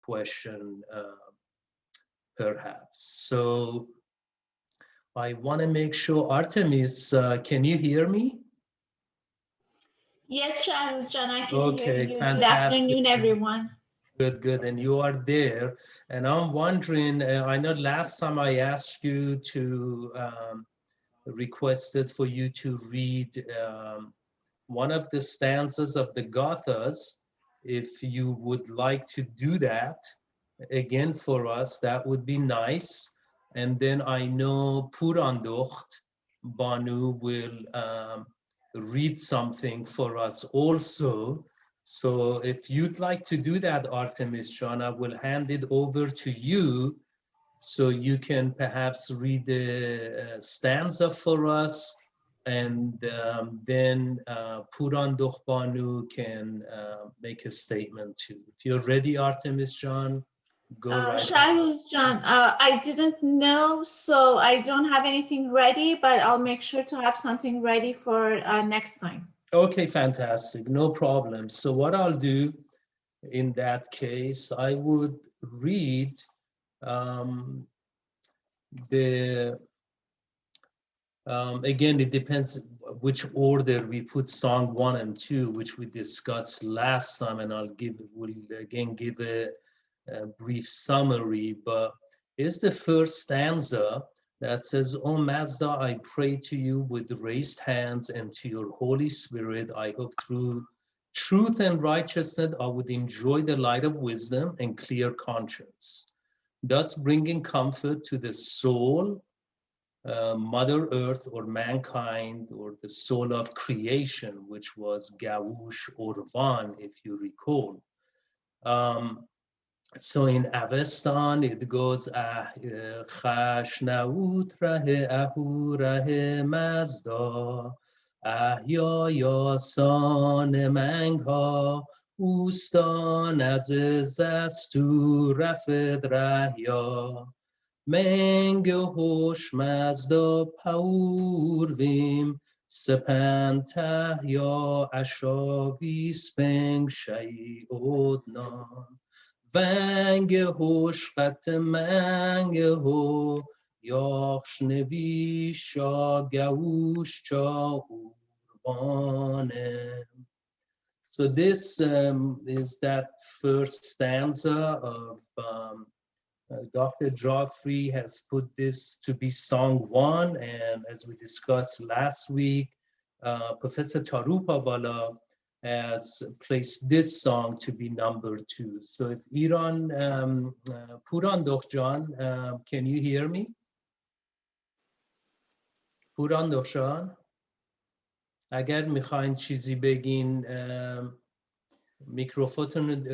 question, perhaps. So I want to make sure, Artemis, can you hear me? Yes, Shahrooz John, I can Okay, hear you. fantastic. Good afternoon, everyone. Good, good. And you are there. And I'm wondering, I know last time I asked you to, requested for you to read one of the stanzas of the Gathas. If you would like to do that again for us, that would be nice. And then I know Puranducht Banu will read something for us also. So if you'd like to do that, Artemis John, I will hand it over to you so you can perhaps read the stanza for us, and then Puranducht Banu can make a statement too. If you're ready, Artemis John, go right ahead. Shahrooz John, I didn't know, so I don't have anything ready, but I'll make sure to have something ready for next time. Okay, fantastic, no problem. So what I'll do in that case, I would read again, it depends which order we put song 1 and 2, which we discussed last time, and we'll again give a brief summary. But here's the first stanza that says, "O Mazda, I pray to you with raised hands, and to your Holy Spirit, I hope through truth and righteousness I would enjoy the light of wisdom and clear conscience, thus bringing comfort to the soul, Mother Earth or mankind, or the soul of creation, which was Gaush or Van, if you recall." So in Avestan, it goes, Khashnaut rahe ahu rahe Mazda, Ahya yasan mangha, Ustan az zastu rafed rahya, Menge hosh Mazda paurvim, Sepantah ya ashavi speng shay odnan, Vange hosh qat mange ho, Yakhshnevi sha gaush cha urbanem. So this is that first stanza of Dr. Joffrey has put this to be song 1, and as we discussed last week, Professor Tarupawala has placed this song to be number 2. So if Iran, Puranducht John, can you hear me? Puranducht John, اگر میخواین چیزی بگین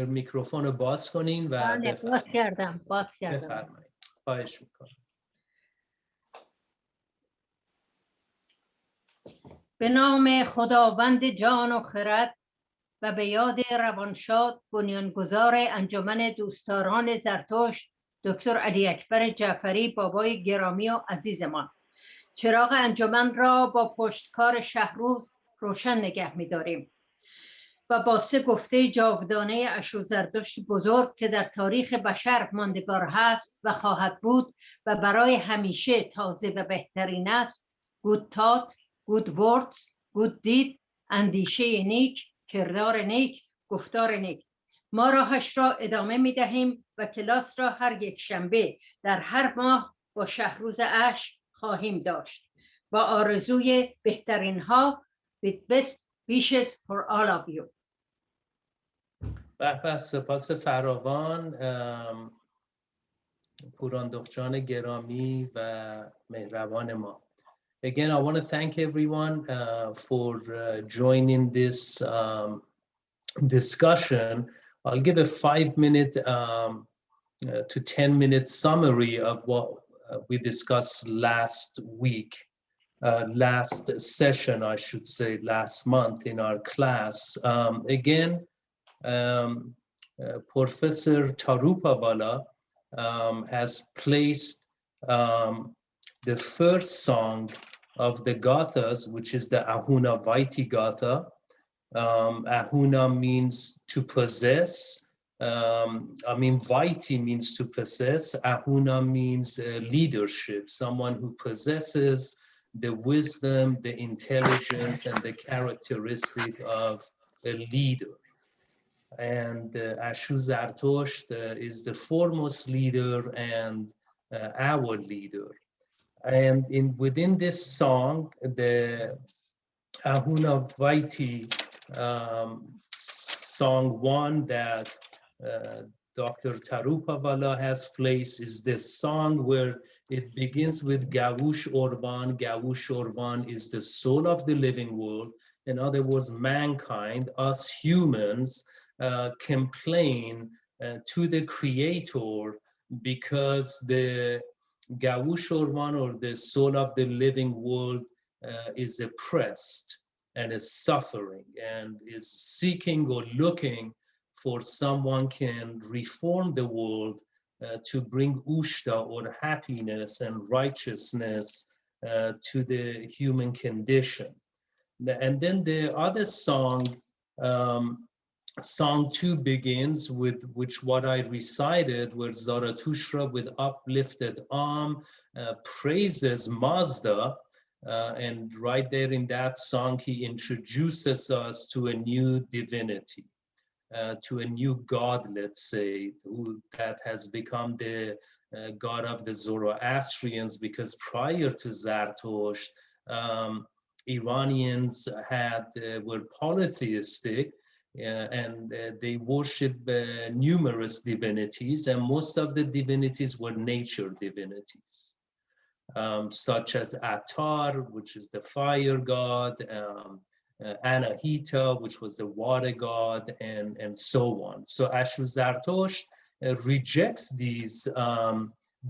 میکروفون رو باز کنین و بفرمایید. باز کردم. بفرمایید. خواهش میکنم. به نام خداوند جان و خرد و به یاد روانشاد بنیانگذار انجمن دوستداران زرتشت دکتر علی اکبر جعفری بابای گرامی و عزیزمان، چراغ انجمن را با پشتکار شهروز روشن نگه می‌داریم و با 3 گفته جاودانه اشو زرتشت بزرگ که در تاریخ بشر ماندگار هست و خواهد بود و برای همیشه تازه و بهترین است: گود تات، گود وردز، گود دید، اندیشه نیک، کردار نیک، گفتار نیک. ما راهش را ادامه می دهیم و کلاس را هر یک شنبه در هر ماه با شهروز اشک خواهیم داشت با آرزوی بهترین ها. with best wishes for all of you. به سپاس فراوان پوراندخت جان گرامی و مهربان ما. Again, I want to thank everyone for joining this discussion. I'll give a 5-minute to 10-minute summary of what we discussed last week, last session, I should say, last month in our class. Again, Professor Tarupawala has placed the first song of the Gathas, which is the Ahuna Vaiti Gatha. Ahuna means to possess. I mean, Vaiti means to possess. Ahuna means leadership, someone who possesses the wisdom, the intelligence, and the characteristic of a leader. And Ashu Zartosht is the foremost leader and our leader. And within this song, the Ahuna Vaiti song 1 that Dr. Tarupavala has placed is this song where it begins with Gaush Orvan. Gaush Orvan is the soul of the living world. In other words, mankind, us humans, complain to the Creator because the Gaush Orvan, or the soul of the living world, is oppressed and is suffering and is seeking or looking for someone can reform the world to bring ushta, or happiness and righteousness, to the human condition. And then the other song, Song 2 begins with what I recited, where Zarathustra with uplifted arm praises Mazda, and right there in that song he introduces us to a new divinity, to a new god, let's say, that has become the god of the Zoroastrians, because prior to Zartosht, Iranians were polytheistic, and they worship numerous divinities, and most of the divinities were nature divinities, such as Attar, which is the fire god, Anahita, which was the water god, and so on. So Ashu Zartosht rejects these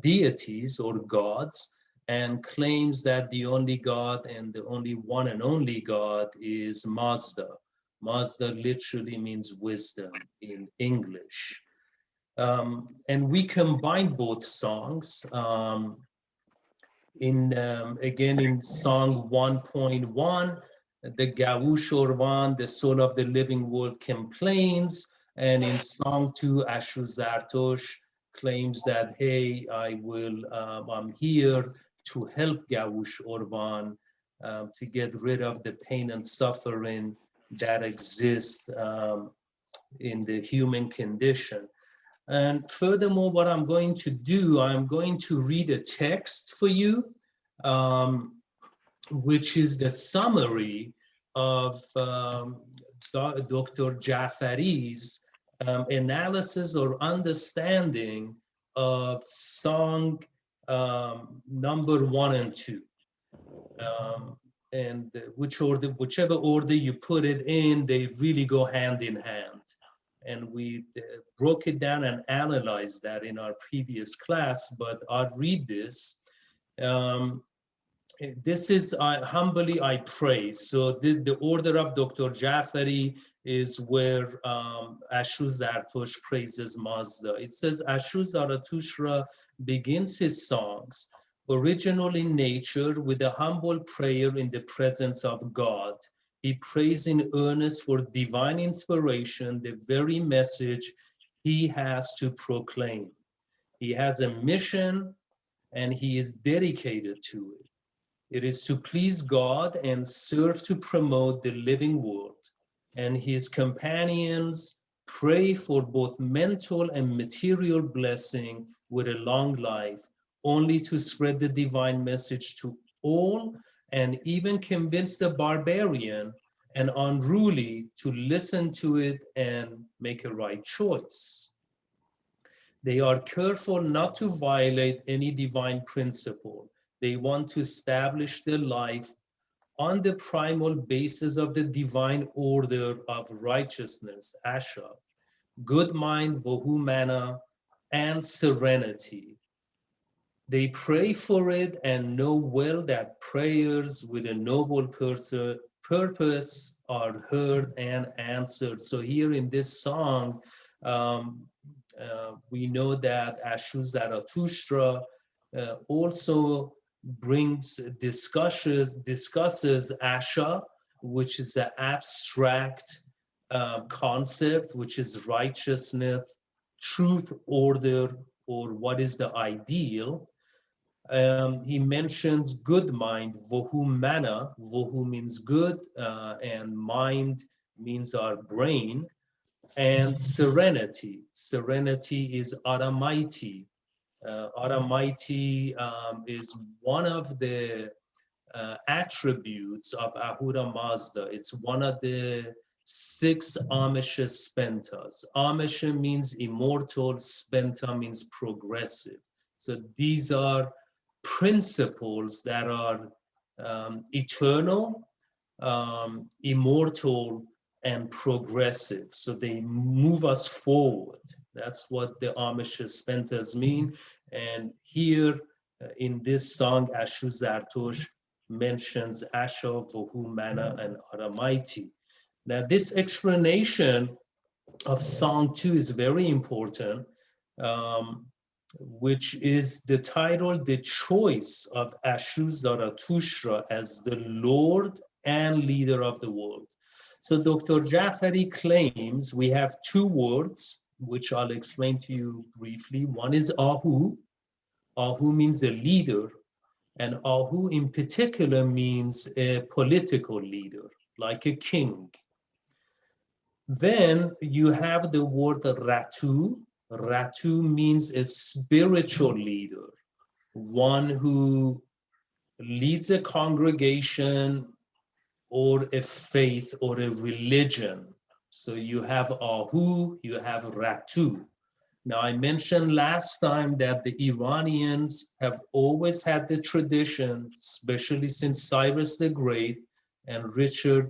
deities or gods and claims that the only god and the only one and only god is Mazda. Mazda literally means wisdom in English. And we combine both songs. Again, in song 1.1, the Gaush Orvan, the soul of the living world, complains. And in song 2, Ashu Zartosht claims that, hey, I'm here to help Gaush Orvan to get rid of the pain and suffering that exists in the human condition. And furthermore, what I'm going to do, I'm going to read a text for you, which is the summary of Dr. Jafari's analysis or understanding of song number 1 and 2. And whichever order you put it in, they really go hand in hand. And we broke it down and analyzed that in our previous class, but I'll read this. This is, humbly I pray. So the order of Dr. Jafari is where Ashu Zartosht praises Mazda. It says, Ashu Zarathustra begins his songs, original in nature, with a humble prayer in the presence of God. He prays in earnest for divine inspiration, the very message he has to proclaim. He has a mission and he is dedicated to it. It is to please God and serve to promote the living world. And his companions pray for both mental and material blessing with a long life, only to spread the divine message to all, and even convince the barbarian and unruly to listen to it and make a right choice. They are careful not to violate any divine principle. They want to establish their life on the primal basis of the divine order of righteousness, Asha, good mind, Vohumana, and serenity. They pray for it and know well that prayers with a noble purpose are heard and answered. So here in this song, we know that Ashu Zarathustra also discusses Asha, which is an abstract concept, which is righteousness, truth, order, or what is the ideal. He mentions good mind, vohu mana. Vohu means good, and mind means our brain. And serenity. Serenity is Almighty. Almighty is one of the attributes of Ahura Mazda. It's one of the 6 Amisha Spentas. Amisha means immortal, Spenta means progressive. So these are principles that are eternal, immortal, and progressive. So they move us forward. That's what the Amisha Spentas mean. And here in this song, Ashu Zartosht mentions Asha, Vohu, Mana, and Almighty. Now, this explanation of Song 2 is very important, which is the title, The Choice of Ashu Zarathustra as the Lord and Leader of the World. So Dr. Jafari claims we have 2 words, which I'll explain to you briefly. One is Ahu. Ahu means a leader, and Ahu in particular means a political leader, like a king. Then you have the word Ratu. Ratu means a spiritual leader, one who leads a congregation or a faith or a religion. So you have Ahu, you have Ratu. Now, I mentioned last time that the Iranians have always had the tradition, especially since Cyrus the Great and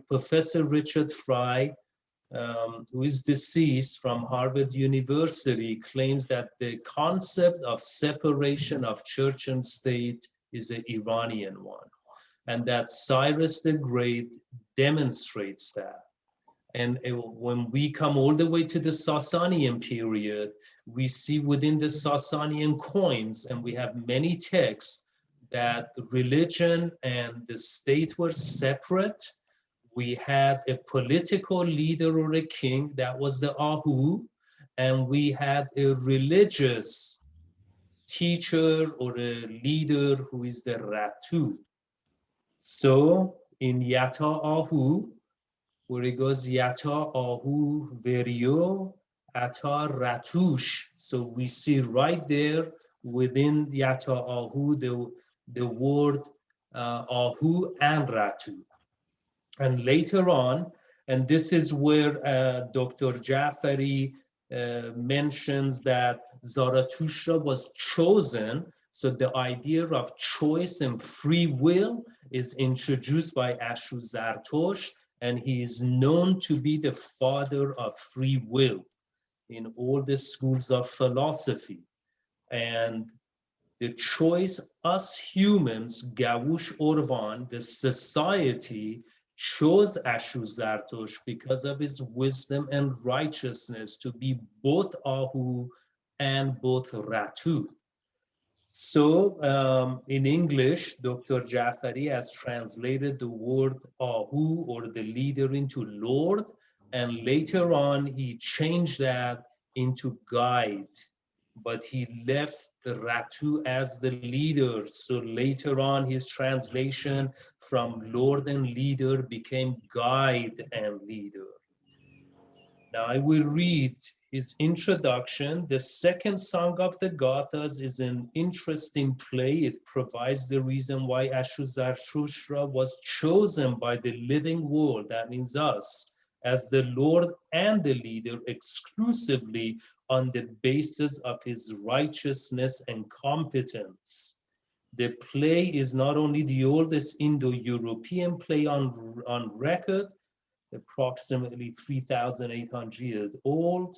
Professor Richard Fry, who is deceased from Harvard University, claims that the concept of separation of church and state is an Iranian one, and that Cyrus the Great demonstrates that. And when we come all the way to the Sasanian period, we see within the Sasanian coins, and we have many texts, that religion and the state were separate. We had a political leader or a king, that was the Ahu, and we had a religious teacher or a leader who is the Ratu. So in Yata Ahu, where it goes Yata Ahu Verio Ata Ratush. So we see right there within Yata Ahu the word Ahu and Ratu. And later on, and this is where Dr. Jafari mentions that Zarathustra was chosen. So the idea of choice and free will is introduced by Ashu Zartosht, and he is known to be the father of free will in all the schools of philosophy. And the choice, us humans, Gavush Orvan, the society, chose Ashu Zartosht because of his wisdom and righteousness to be both Ahu and both Ratu. So in English, Dr. Jafari has translated the word Ahu, or the leader, into Lord, and later on he changed that into guide, but he left the Ratu as the leader. So later on his translation from Lord and leader became guide and leader. Now I will read his introduction. The second song of the Gathas is an interesting play. It provides the reason why Ashu Zarathustra was chosen by the living world, that means us, as the Lord and the leader exclusively on the basis of his righteousness and competence. The play is not only the oldest Indo-European play on record, approximately 3,800 years old,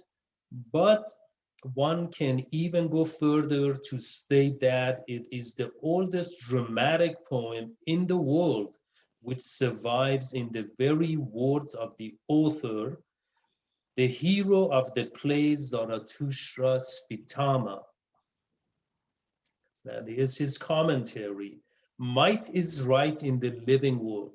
but one can even go further to state that it is the oldest dramatic poem in the world, which survives in the very words of the author, the hero of the play Zarathustra Spitama. That is his commentary. Might is right in the living world.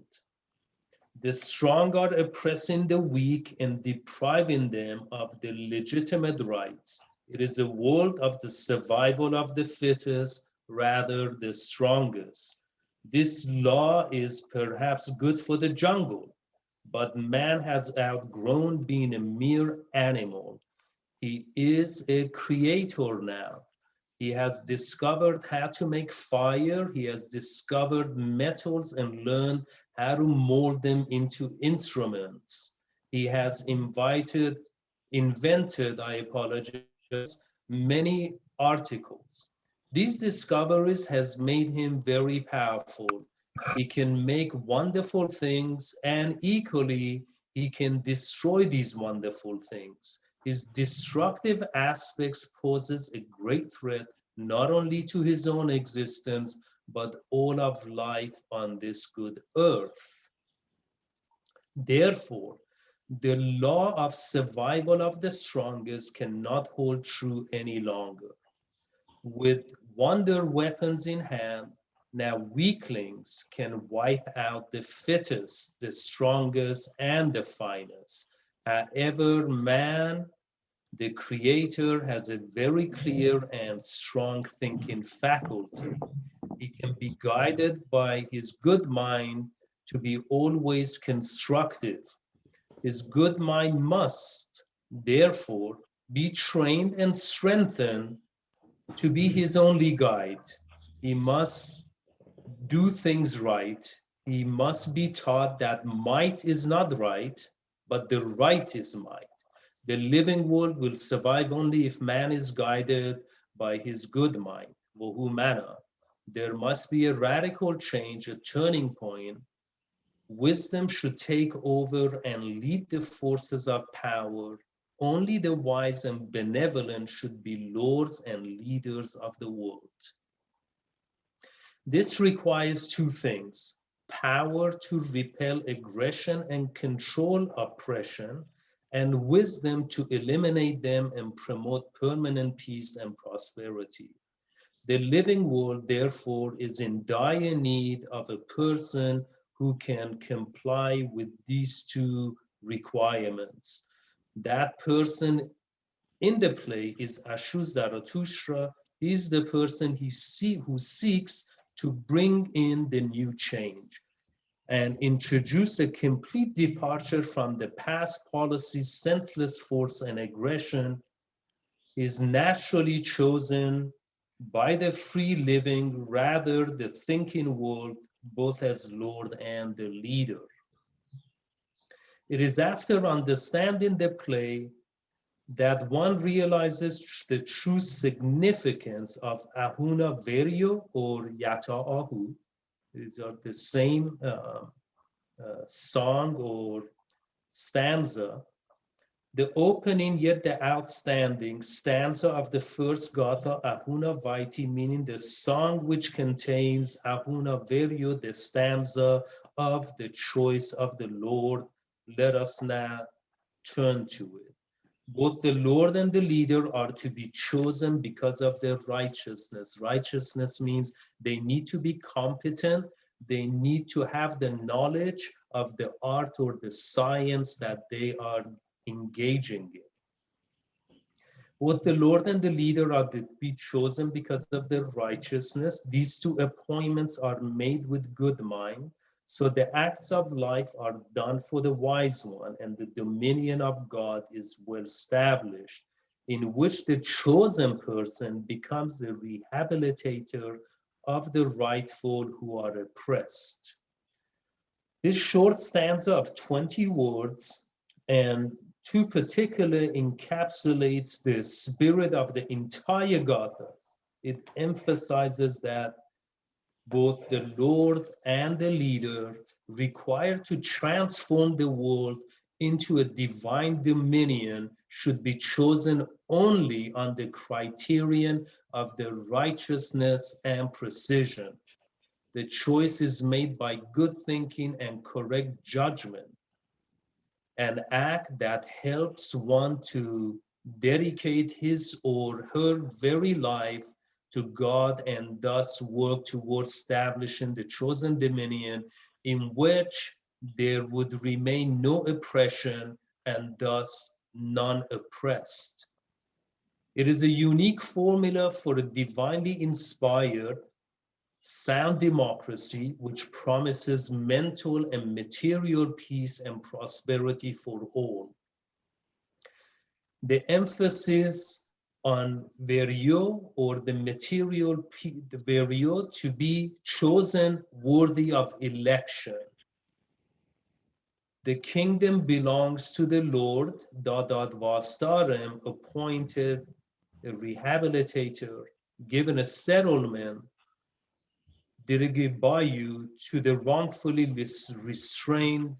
The strong are oppressing the weak and depriving them of the legitimate rights. It is a world of the survival of the fittest, rather the strongest. This law is perhaps good for the jungle, but man has outgrown being a mere animal. He is a creator now. He has discovered how to make fire. He has discovered metals and learned how to mold them into instruments. He has invented, I apologize, many articles. These discoveries has made him very powerful. He can make wonderful things, and equally, he can destroy these wonderful things. His destructive aspects poses a great threat not only to his own existence, but all of life on this good earth. Therefore, the law of survival of the strongest cannot hold true any longer. With wonder weapons in hand, now weaklings can wipe out the fittest, the strongest, and the finest. However, man, the creator, has a very clear and strong thinking faculty. He can be guided by his good mind to be always constructive. His good mind must, therefore, be trained and strengthened to be his only guide. He must do things right. He must be taught that might is not right, but the right is might. The living world will survive only if man is guided by his good mind. Wohumana. There must be a radical change, a turning point. Wisdom should take over and lead the forces of power. Only the wise and benevolent should be lords and leaders of the world. This requires two things: power to repel aggression and control oppression, and wisdom to eliminate them and promote permanent peace and prosperity. The living world, therefore, is in dire need of a person who can comply with these two requirements. That person in the play is Shahrooz Zarathustra. He's the person who seeks to bring in the new change and introduce a complete departure from the past policies, senseless force and aggression. Is naturally chosen by the free living, rather the thinking world, both as Lord and the leader. It is after understanding the play that one realizes the true significance of Ahuna Veryo or Yata Ahu. These are the same song or stanza. The opening yet the outstanding stanza of the first Gatha, Ahuna Vaiti, meaning the song which contains Ahuna Veryo, the stanza of the choice of the Lord. Let us now turn to it. Both the Lord and the leader are to be chosen because of their righteousness. Righteousness means they need to be competent. They need to have the knowledge of the art or the science that they are engaging in. Both the Lord and the leader are to be chosen because of their righteousness. These two appointments are made with good mind. So the acts of life are done for the wise one, and the dominion of God is well established, in which the chosen person becomes the rehabilitator of the rightful who are oppressed. This short stanza of 20 words and two particular encapsulates the spirit of the entire Gatha. It emphasizes that both the Lord and the leader require to transform the world into a divine dominion should be chosen only on the criterion of the righteousness and precision. The choice is made by good thinking and correct judgment, an act that helps one to dedicate his or her very life to God and thus work towards establishing the chosen dominion in which there would remain no oppression and thus none oppressed. It is a unique formula for a divinely inspired, sound democracy which promises mental and material peace and prosperity for all. The emphasis on verio, or the material, the verio to be chosen worthy of election. The kingdom belongs to the Lord, Dadad Vastarem, appointed a rehabilitator, given a settlement, dirige by you to the wrongfully restrained,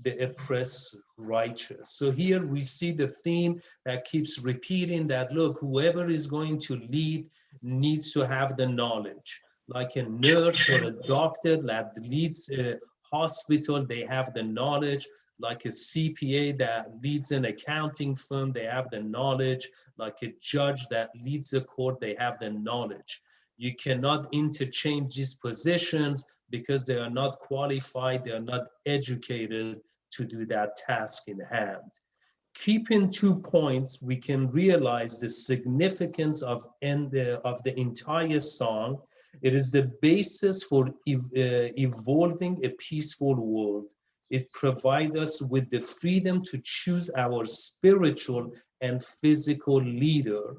the oppressed righteous. So here we see the theme that keeps repeating that, look, whoever is going to lead needs to have the knowledge. Like a nurse or a doctor that leads a hospital, they have the knowledge. Like a CPA that leads an accounting firm, they have the knowledge. Like a judge that leads a court, they have the knowledge. You cannot interchange these positions because they are not qualified, they are not educated to do that task in hand. Keeping 2 points, we can realize the significance of the entire song. It is the basis for evolving a peaceful world. It provides us with the freedom to choose our spiritual and physical leader,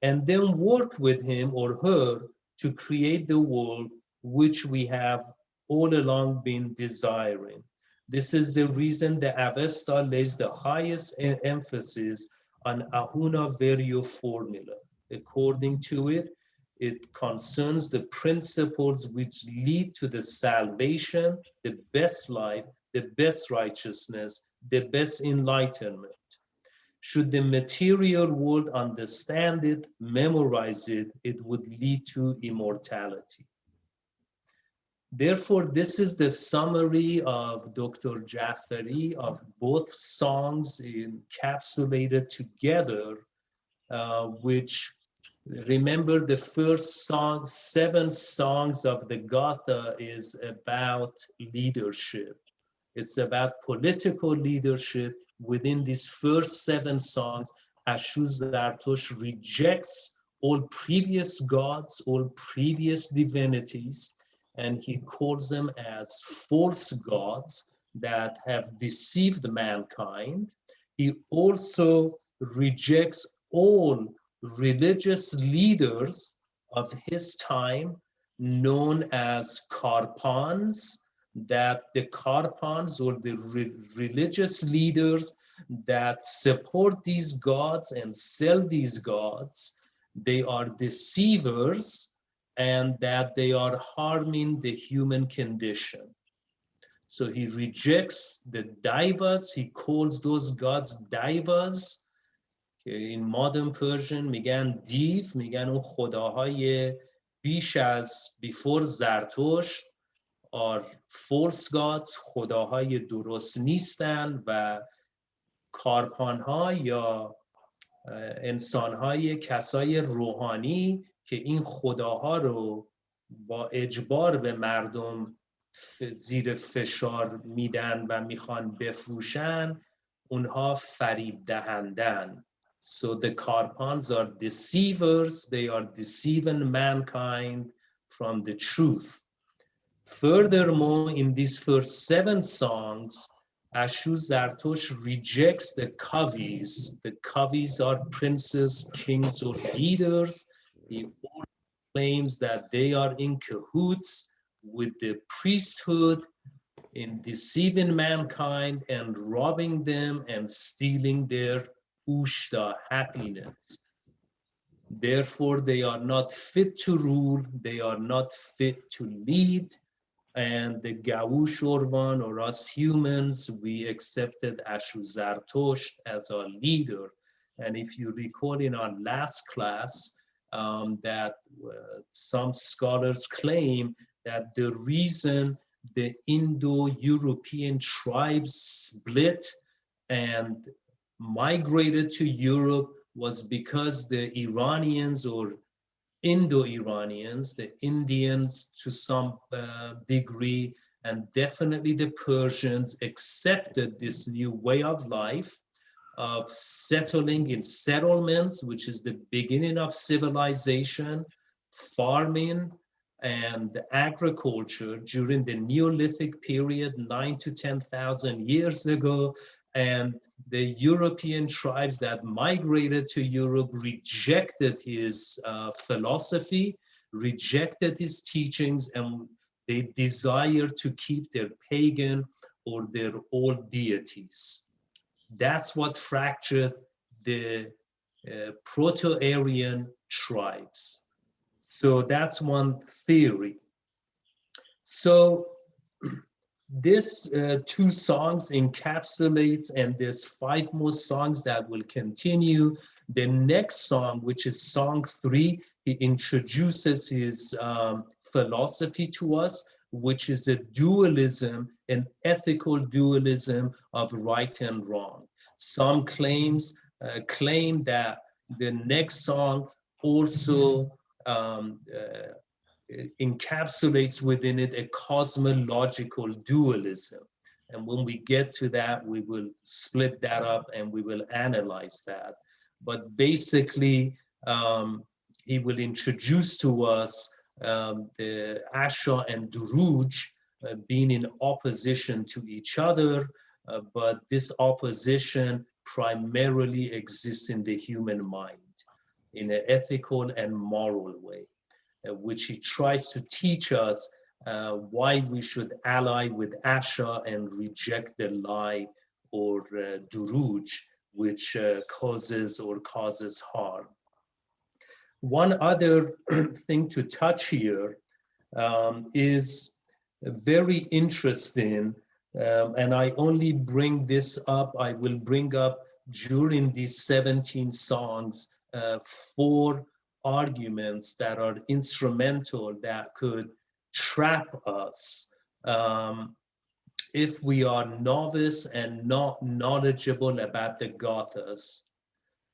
and then work with him or her to create the world which we have all along been desiring. This is the reason the Avesta lays the highest emphasis on Ahuna Verio formula. According to it, it concerns the principles which lead to the salvation, the best life, the best righteousness, the best enlightenment. Should the material world understand it, memorize it, it would lead to immortality. Therefore, this is the summary of Dr. Jafari of both songs encapsulated together, which, remember, the first song, 7 songs of the Gatha is about leadership. It's about political leadership. Within these first 7 songs, Shahrooz Zartosht rejects all previous gods, all previous divinities, and he calls them as false gods that have deceived mankind. He also rejects all religious leaders of his time, known as Karpans, that the Karpans, or the religious leaders that support these gods and sell these gods, they are deceivers, and that they are harming the human condition. So he rejects the Daivas. He calls those gods Daivas. In modern Persian میگن دیو، میگن اون خداهای بیش از before زرتشت are false gods، خداهای درست نیستن، و کارپانها یا انسانهای کسای روحانی که این خداها رو با اجبار به مردم زیر فشار میدن و میخوان بفروشن، اونها فریب دهندن. So the Karpans are deceivers. They are deceiving mankind from the truth. Furthermore, in these first 7 songs, Shahrooz Zartosht rejects the Kavis. The Kavis are princes, kings, or leaders. He claims that they are in cahoots with the priesthood in deceiving mankind and robbing them and stealing their ushta, happiness. Therefore, they are not fit to rule, they are not fit to lead, and the Gaush Orvan, or us humans, we accepted Shahrooz Zartosht as our leader. And if you recall in our last class, that some scholars claim that the reason the Indo-European tribes split and migrated to Europe was because the Iranians, or Indo-Iranians, the Indians to some degree, and definitely the Persians, accepted this new way of life, of settling in settlements, which is the beginning of civilization, farming, and agriculture during the Neolithic period, 9 to 10,000 years ago. And the European tribes that migrated to Europe rejected his philosophy, rejected his teachings, and they desired to keep their pagan or their old deities. That's what fractured the Proto-Aryan tribes. So that's one theory. So this two songs encapsulates, and there's 5 more songs that will continue. The next song, which is song 3, he introduces his philosophy to us, which is a dualism, an ethical dualism of right and wrong. Some claim that the next song also encapsulates within it a cosmological dualism. And when we get to that, we will split that up and we will analyze that. But basically, he will introduce to us the Asha and Duruj being in opposition to each other, but this opposition primarily exists in the human mind in an ethical and moral way, which he tries to teach us why we should ally with Asha and reject the lie or Duruj, which causes harm. One other thing to touch here is very interesting, and I only bring this up, I will bring up during these 17 songs 4 arguments that are instrumental that could trap us if we are novice and not knowledgeable about the Gathas.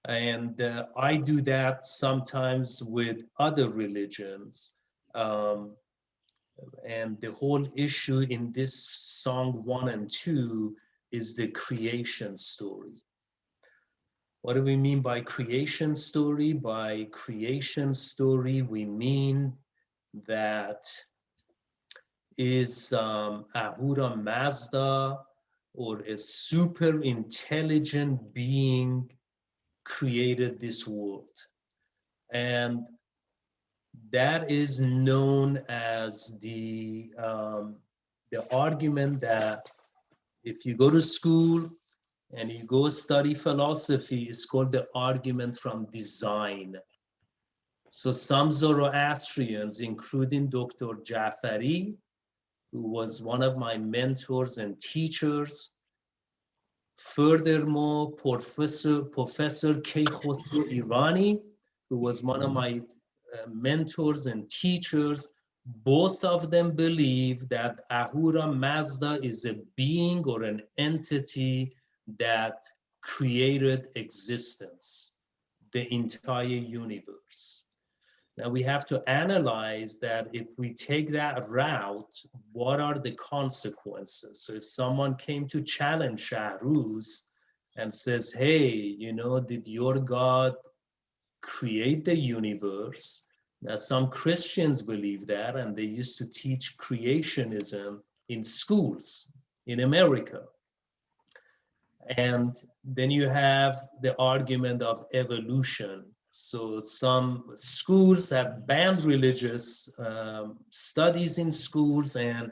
And I do that sometimes with other religions. And the whole issue in this song 1 and 2 is the creation story. What do we mean by creation story? By creation story, we mean that is Ahura Mazda, or a super intelligent being, created this world. And that is known as the argument that if you go to school and you go study philosophy, it's called the argument from design. So some Zoroastrians, including Dr. Jafari, who was one of my mentors and teachers, furthermore, Professor Keikhosro Irani, who was one of my mentors and teachers, both of them believe that Ahura Mazda is a being or an entity that created existence, the entire universe. Now we have to analyze that. If we take that route, what are the consequences? So if someone came to challenge Shahrooz and says, hey, you know, did your God create the universe? Now some Christians believe that, and they used to teach creationism in schools in America. And then you have the argument of evolution. So some schools have banned religious studies in schools, and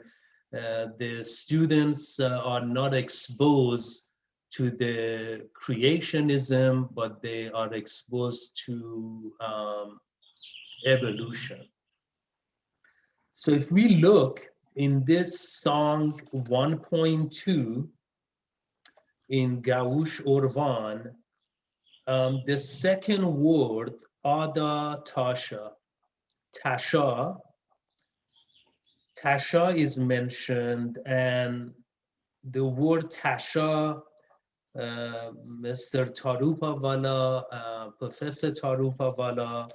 the students are not exposed to the creationism, but they are exposed to evolution. So if we look in this song 1.2 in Gaush Orvan, the second word, Ada Tasha, Tasha is mentioned, and the word Tasha, Mr. Tarupavala, Professor Tarupavala,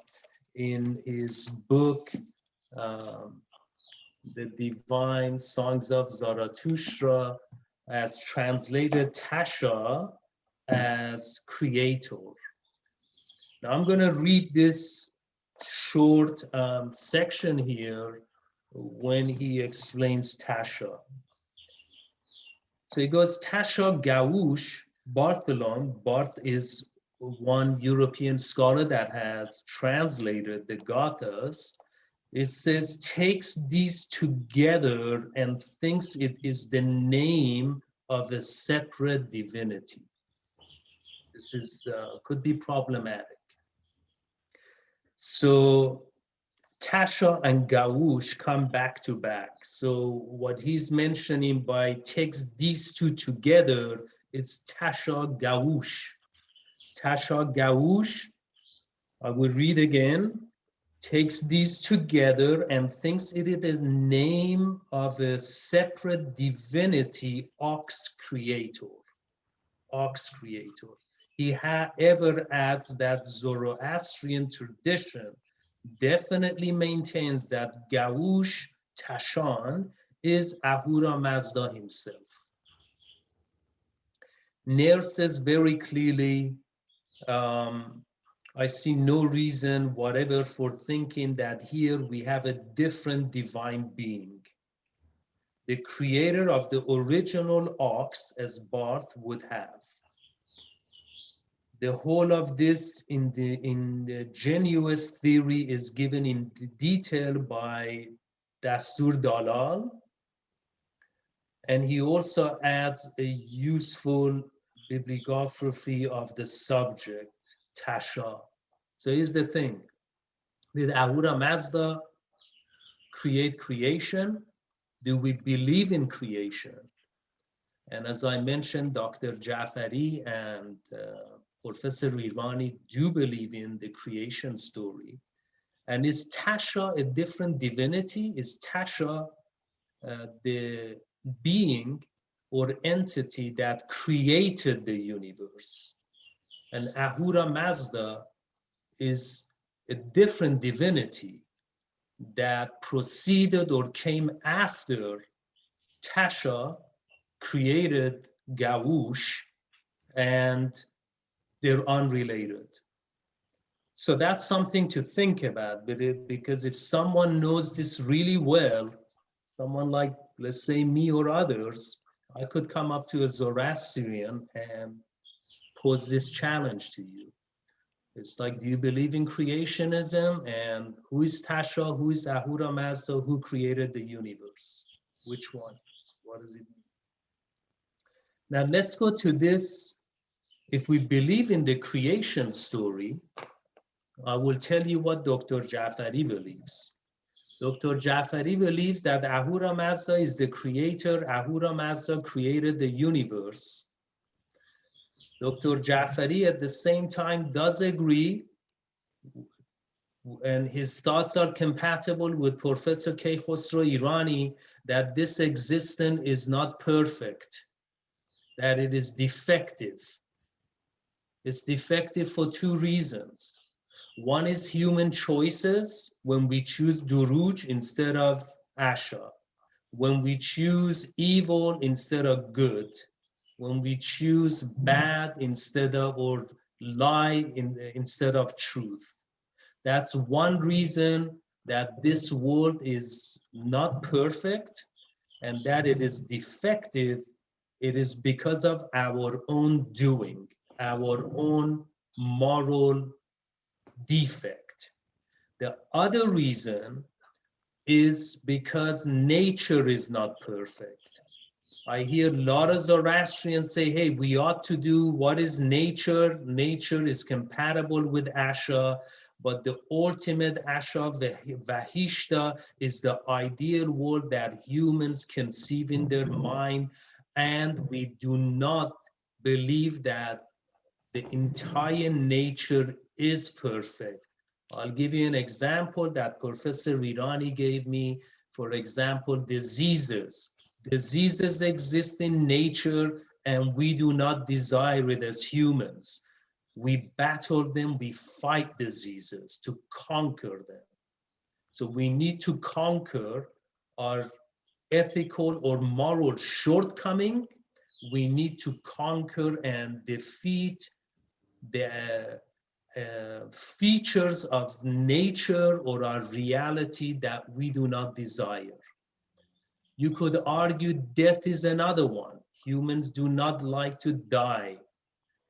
in his book, The Divine Songs of Zarathustra, has translated Tasha as creator. Now I'm going to read this short section here when he explains Tasha. So he goes, Tasha Gaush Bartholom, Barth is one European scholar that has translated the Gathas. It says, takes these together and thinks it is the name of a separate divinity. This is could be problematic. So Tasha and Gaush come back to back. So what he's mentioning by takes these two together, it's Tasha Gaush. Tasha Gaush, I will read again, takes these together and thinks it is the name of a separate divinity, ox creator. Ox creator. He ever adds that Zoroastrian tradition definitely maintains that Gaush Tashan is Ahura Mazda himself. Nair says very clearly, I see no reason whatever for thinking that here we have a different divine being. The creator of the original ox, as Barth would have. The whole of this in the Genuous theory is given in detail by Dastur Dalal, and he also adds a useful bibliography of the subject, Tasha. So here's the thing, did Ahura Mazda create creation? Do we believe in creation? And as I mentioned, Dr. Jafari and Professor Irani do believe in the creation story. And is Tasha a different divinity? Is Tasha the being or entity that created the universe? And Ahura Mazda is a different divinity that proceeded or came after Tasha created Gaush, and they're unrelated. So that's something to think about, because if someone knows this really well, someone like, let's say me or others, I could come up to a Zoroastrian and pose this challenge to you. It's like, do you believe in creationism? And who is Tasha? Who is Ahura Mazda? Who created the universe? Which one? What does it mean? Now let's go to this. If we believe in the creation story, I will tell you what Dr. Jafari believes. Dr. Jafari believes that Ahura Mazda is the creator. Ahura Mazda created the universe. Dr. Jafari at the same time does agree, and his thoughts are compatible with Professor K. Khosrow Irani, that this existence is not perfect, that it is defective. It's defective for two reasons. One is human choices, when we choose Duruj instead of Asha, when we choose evil instead of good, when we choose bad instead of, or lie instead of truth. That's one reason that this world is not perfect and that it is defective. It is because of our own doing, our own moral defect. The other reason is because nature is not perfect. I hear a lot of Zoroastrians say, hey, we ought to do what is nature. Nature is compatible with Asha, but the ultimate Asha, the Vahishta, is the ideal world that humans conceive in their mind, and we do not believe that the entire nature is perfect. I'll give you an example that Professor Irani gave me. For example, diseases. Diseases exist in nature and we do not desire it as humans. We battle them, we fight diseases to conquer them. So we need to conquer our ethical or moral shortcoming we need to conquer and defeat the features of nature or our reality that we do not desire. You could argue death is another one. Humans do not like to die.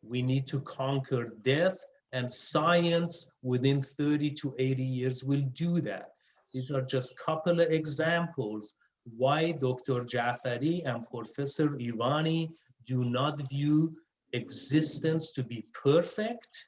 We need to conquer death, and science within 30 to 80 years will do that. These are just a couple of examples why Dr. Jafari and Professor Irani do not view existence to be perfect,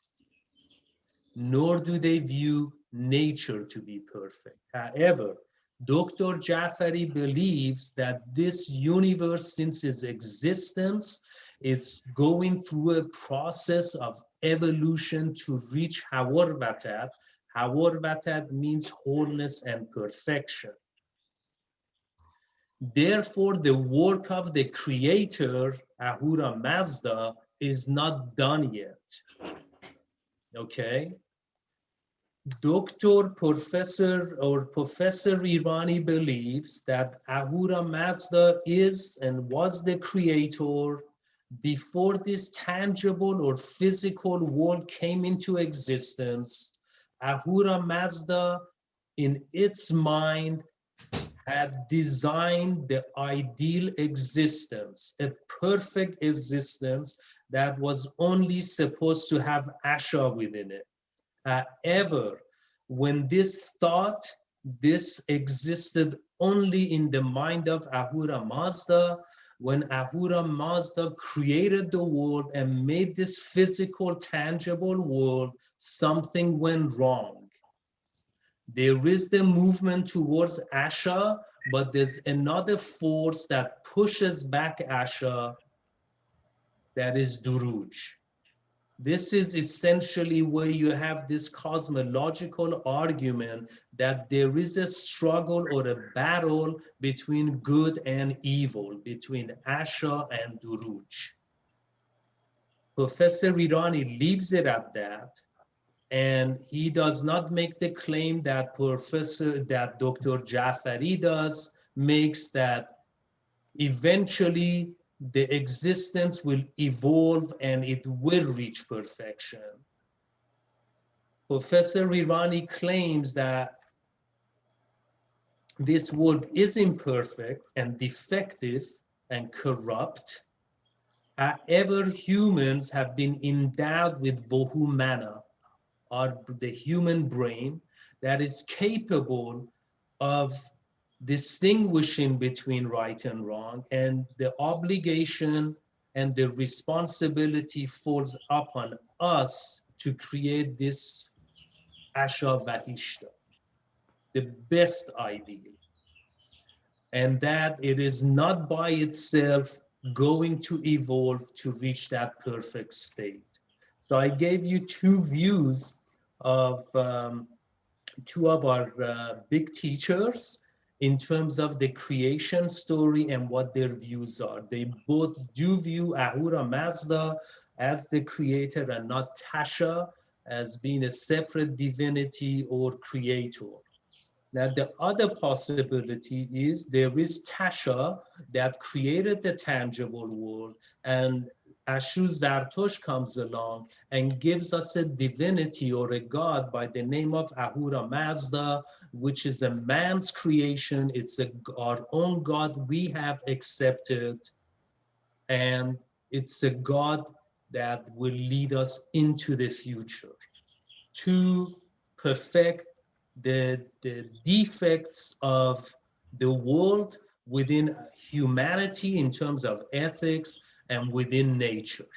nor do they view nature to be perfect. However, Dr. Jafari believes that this universe, since its existence, it's going through a process of evolution to reach Hawar Vatat. Hawar Vatat means wholeness and perfection. Therefore, the work of the creator, Ahura Mazda, is not done yet. Okay? Professor Irani believes that Ahura Mazda is and was the creator before this tangible or physical world came into existence. Ahura Mazda, in its mind, had designed the ideal existence, a perfect existence that was only supposed to have Asha within it. However, when this existed only in the mind of Ahura Mazda, when Ahura Mazda created the world and made this physical, tangible world, something went wrong. There is the movement towards Asha, but there's another force that pushes back Asha, that is Duruj. This is essentially where you have this cosmological argument that there is a struggle or a battle between good and evil, between Asha and Duruj. Professor Irani leaves it at that, and he does not make the claim that Dr. Jafari makes, that eventually the existence will evolve and it will reach perfection. Professor Irani claims that this world is imperfect and defective and corrupt. However, humans have been endowed with vohumana, or the human brain, that is capable of distinguishing between right and wrong, and the obligation and the responsibility falls upon us to create this Asha Vahishta, the best ideal, and that it is not by itself going to evolve to reach that perfect state. So I gave you two views of two of our big teachers in terms of the creation story and what their views are. They both do view Ahura Mazda as the creator and not Tasha as being a separate divinity or creator. Now, the other possibility is there is Tasha that created the tangible world, and Shahrooz Zertshت comes along and gives us a divinity or a god by the name of Ahura Mazda, which is a man's creation. It's our own god we have accepted, and it's a god that will lead us into the future to perfect the defects of the world within humanity in terms of ethics and within nature.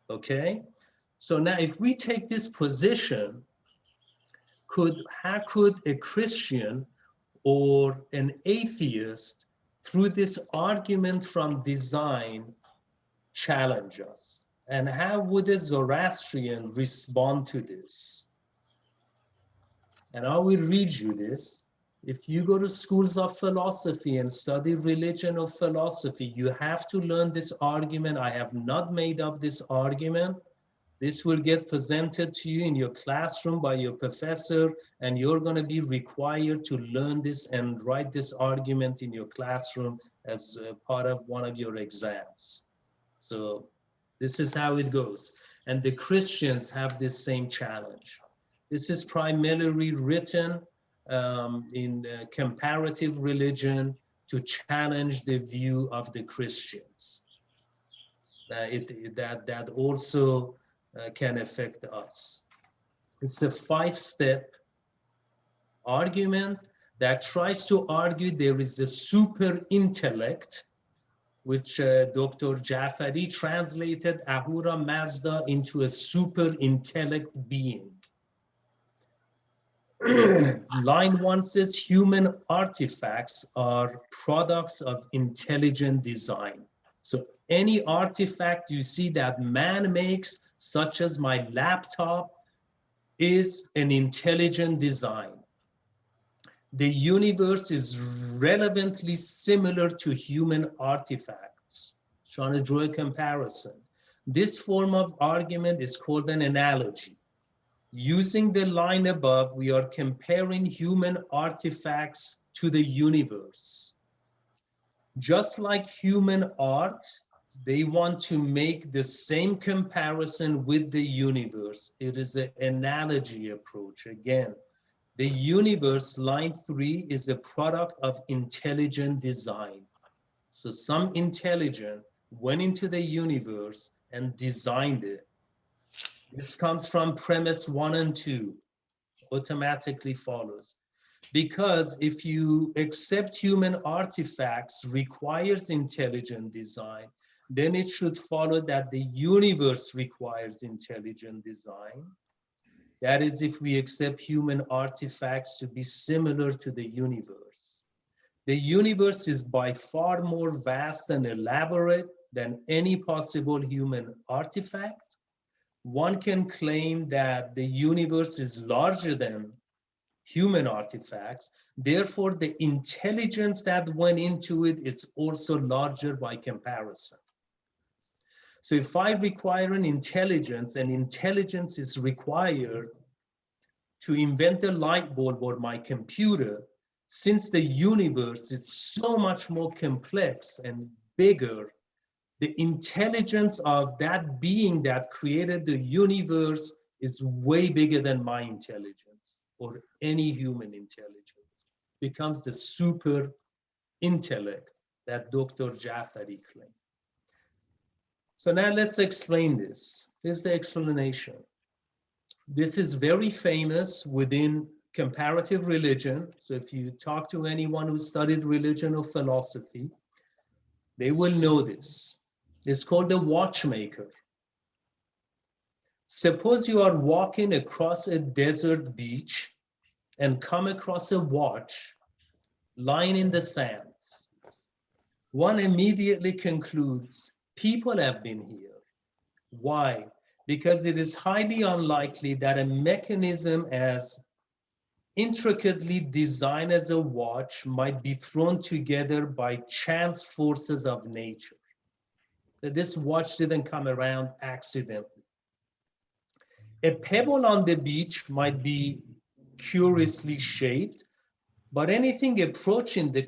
Okay? So now if we take this position, how could a Christian or an atheist, through this argument from design, challenge us? And how would a Zoroastrian respond to this? And I will read you this. If you go to schools of philosophy and study religion or philosophy, you have to learn this argument. I have not made up this argument. This will get presented to you in your classroom by your professor, and you're going to be required to learn this and write this argument in your classroom as part of one of your exams. So this is how it goes. And the Christians have this same challenge. This is primarily written in comparative religion to challenge the view of the Christians. That also can affect us. It's a 5-step argument that tries to argue there is a super intellect, which Dr. Jafari translated Ahura Mazda into a super intellect being. Line 1 says human artifacts are products of intelligent design. So any artifact you see that man makes, such as my laptop, is an intelligent design. The universe is relevantly similar to human artifacts. Trying to draw a comparison. This form of argument is called an analogy. Using the line above, we are comparing human artifacts to the universe. Just like human art, they want to make the same comparison with the universe. It is an analogy approach. Again, the universe, line 3, is a product of intelligent design. So some intelligence went into the universe and designed it. This comes from premise 1 and 2, automatically follows. Because if you accept human artifacts requires intelligent design, then it should follow that the universe requires intelligent design. That is, if we accept human artifacts to be similar to the universe. The universe is by far more vast and elaborate than any possible human artifact. One can claim that the universe is larger than human artifacts. Therefore, the intelligence that went into it is also larger by comparison. So if I require an intelligence, and intelligence is required to invent a light bulb or my computer, since the universe is so much more complex and bigger, the intelligence of that being that created the universe is way bigger than my intelligence or any human intelligence. Becomes the super intellect that Dr. Jafari claimed. So now let's explain this. Here's the explanation. This is very famous within comparative religion. So if you talk to anyone who studied religion or philosophy, they will know this. It's called the Watchmaker. Suppose you are walking across a desert beach and come across a watch lying in the sands. One immediately concludes, people have been here. Why? Because it is highly unlikely that a mechanism as intricately designed as a watch might be thrown together by chance forces of nature. That this watch didn't come around accidentally. A pebble on the beach might be curiously shaped, but anything approaching the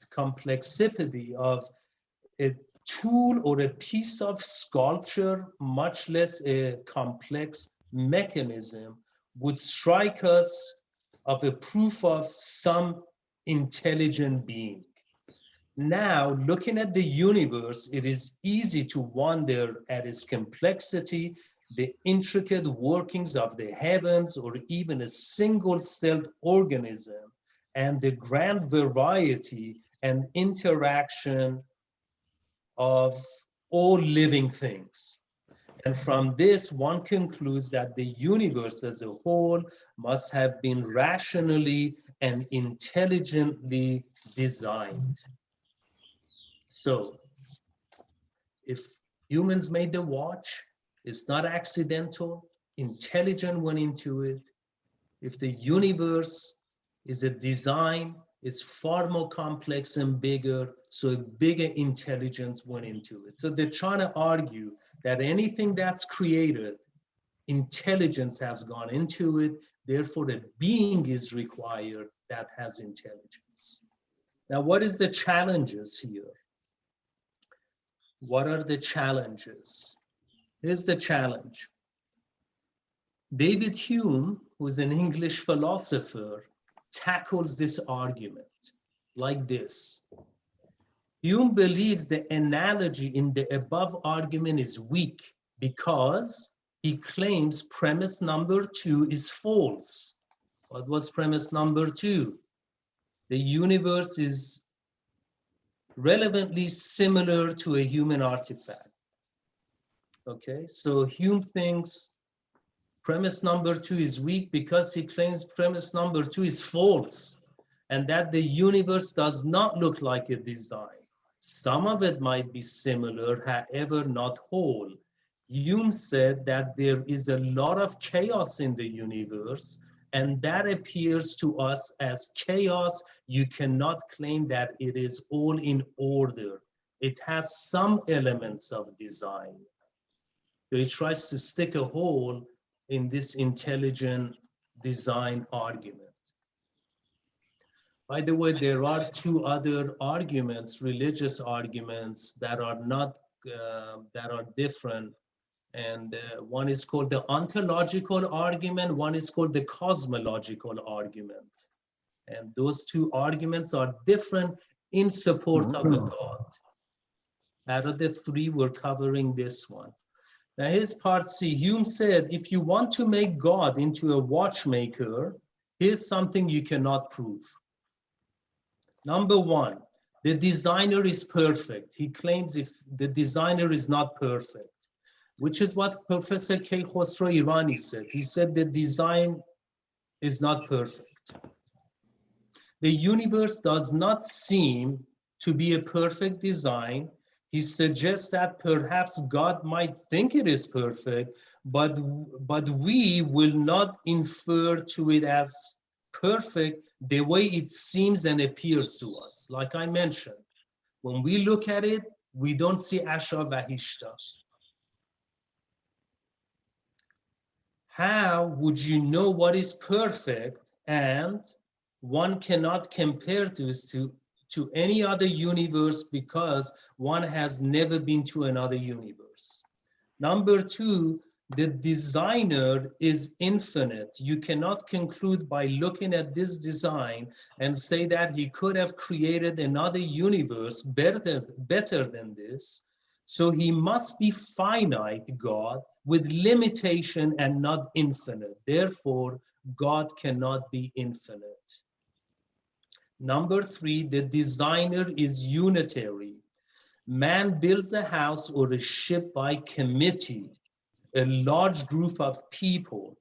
complexity of a tool or a piece of sculpture, much less a complex mechanism, would strike us of a proof of some intelligent being. Now, looking at the universe, it is easy to wonder at its complexity, the intricate workings of the heavens, or even a single-celled organism, and the grand variety and interaction of all living things. And from this, one concludes that the universe as a whole must have been rationally and intelligently designed. So, if humans made the watch, it's not accidental, intelligent went into it. If the universe is a design, it's far more complex and bigger, so a bigger intelligence went into it. So they're trying to argue that anything that's created, intelligence has gone into it, therefore a being is required that has intelligence. Now, what is the challenges here? What are the challenges? Here's the challenge. David Hume, who's an English philosopher, tackles this argument like this. Hume believes the analogy in the above argument is weak because he claims premise number 2 is false. What was premise number 2? The universe is relevantly similar to a human artifact. Okay, so Hume thinks premise number 2 is weak because he claims premise number 2 is false, and that the universe does not look like a design. Some of it might be similar, however, not whole. Hume said that there is a lot of chaos in the universe, and that appears to us as chaos. You cannot claim that it is all in order. It has some elements of design. So he tries to stick a hole in this intelligent design argument. By the way, there are 2 other arguments, religious arguments, that are not, that are different. And one is called the ontological argument, one is called the cosmological argument. And those 2 arguments are different in support of a God. Out of the 3, we're covering this one. Now here's part C. Hume said, if you want to make God into a watchmaker, here's something you cannot prove. Number 1, the designer is perfect. He claims if the designer is not perfect, which is what Professor K. Khosrow Irani said. He said the design is not perfect. The universe does not seem to be a perfect design. He suggests that perhaps God might think it is perfect, but we will not infer to it as perfect the way it seems and appears to us. Like I mentioned, when we look at it, we don't see Asha Vahishta. How would you know what is perfect? And one cannot compare this to any other universe because one has never been to another universe. Number 2, the designer is infinite. You cannot conclude by looking at this design and say that he could have created another universe better than this. So he must be finite God with limitation and not infinite. Therefore, God cannot be infinite. Number 3, the designer is unitary. Man builds a house or a ship by committee, a large group of people.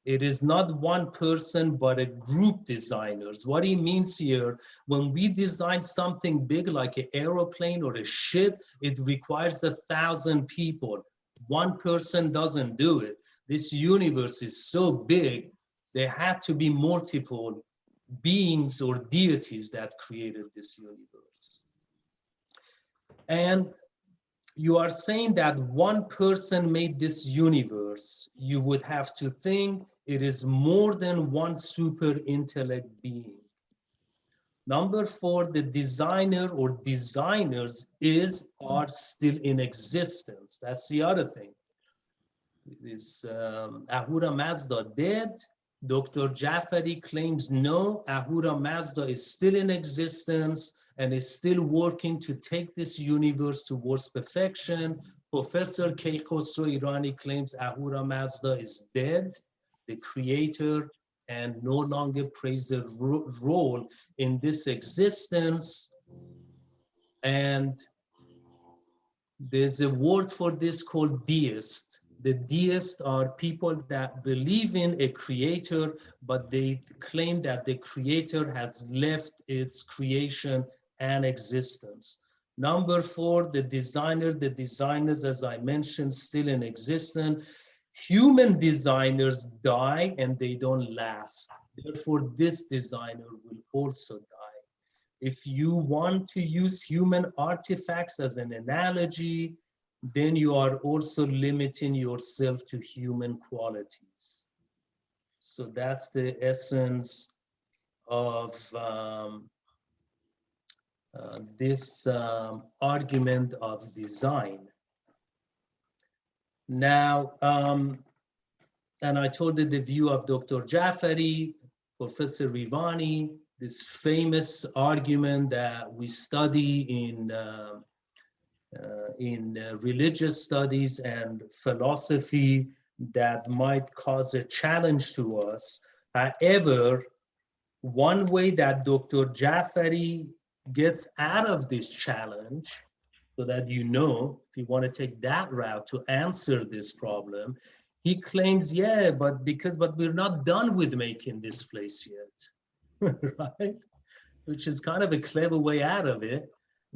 It is not one person, but a group designers. What he means here, when we design something big like an aeroplane or a ship, it requires 1,000 people. One person doesn't do it. This universe is so big, there had to be multiple beings or deities that created this universe. And you are saying that one person made this universe. You would have to think it is more than one super intellect being. Number 4, the designer or designers are still in existence. That's the other thing. Is Ahura Mazda dead? Dr. Jafari claims no, Ahura Mazda is still in existence and is still working to take this universe towards perfection. Professor K. Khosrow Irani claims Ahura Mazda is dead, the creator, and no longer plays a role in this existence. And there's a word for this called deist. The deists are people that believe in a creator, but they claim that the creator has left its creation and existence. Number 4, the designers, as I mentioned, still in existence. Human designers die and they don't last. Therefore, this designer will also die. If you want to use human artifacts as an analogy, then you are also limiting yourself to human qualities. So that's the essence of this argument of design. Now, and I told you the view of Dr. Jafari, Professor Rivani, this famous argument that we study in religious studies and philosophy that might cause a challenge to us. However, one way that Dr. Jafari gets out of this challenge, so that you know, if you want to take that route to answer this problem, he claims, yeah, but we're not done with making this place yet, right? Which is kind of a clever way out of it,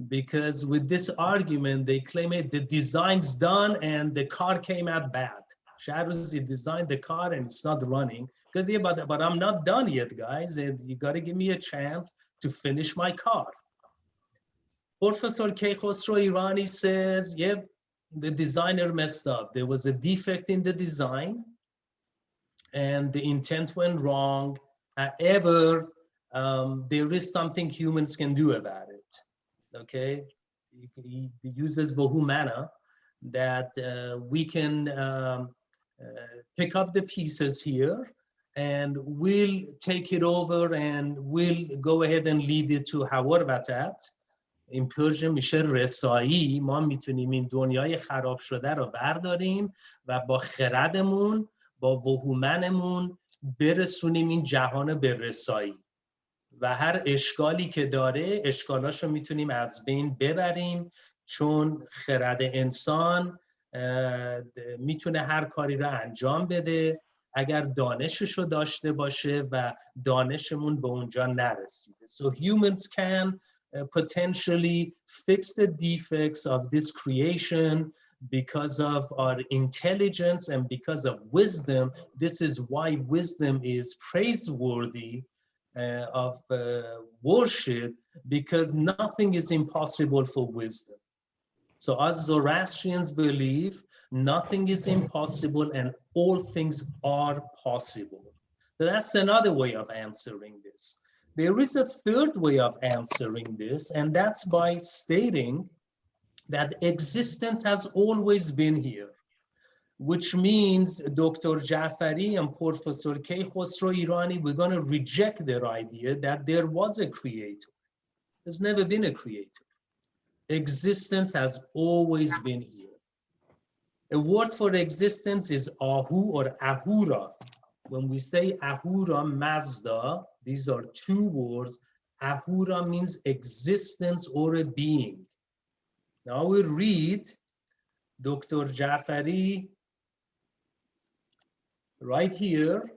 because with this argument, they claim the design's done and the car came out bad. Shahrooz, he designed the car and it's not running. Because, yeah, but I'm not done yet, guys. And you got to give me a chance to finish my car. Professor Keykhosro Irani says, yeah, the designer messed up. There was a defect in the design and the intent went wrong. However, there is something humans can do about it, okay? He uses Vohumana, that we can pick up the pieces here and we'll take it over and we'll go ahead and lead it to Hawar Batat. این پرژن میشه رسایی. ما میتونیم این دنیای خراب شده رو برداریم و با خردمون، با وهومنمون برسونیم این جهان به رسایی و هر اشکالی که داره اشکالاشو میتونیم از بین ببریم، چون خرد انسان میتونه هر کاری رو انجام بده اگر دانششو داشته باشه و دانشمون به اونجا نرسیده. So humans can potentially fix the defects of this creation because of our intelligence and because of wisdom. This is why wisdom is praiseworthy of worship, because nothing is impossible for wisdom. So as Zoroastrians believe, nothing is impossible and all things are possible. So that's another way of answering this. There is a third way of answering this, and that's by stating that existence has always been here, which means Dr. Jafari and Professor Keykhosro Irani, we're going to reject their idea that there was a creator. There's never been a creator. Existence has always been here. A word for existence is Ahu or Ahura. When we say Ahura Mazda, these are two words. Ahura means existence or a being. Now we read Dr. Jafari right here.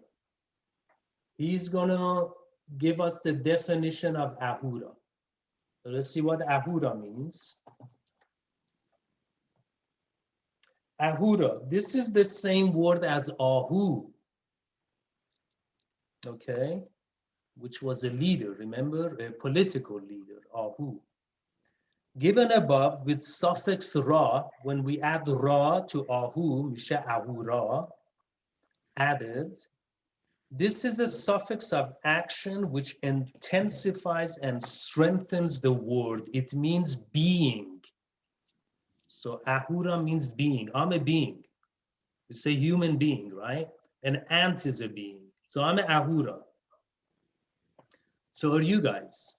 He's gonna give us the definition of Ahura. So let's see what Ahura means. Ahura, this is the same word as Ahu, okay, which was a leader, remember, a political leader, Ahu. Given above with suffix ra, when we add ra to Ahu, mishe Ahura, added, this is a suffix of action which intensifies and strengthens the word. It means being. So Ahura means being. I'm a being. You say human being, right? An ant is a being. So I'm an Ahura. So are you guys.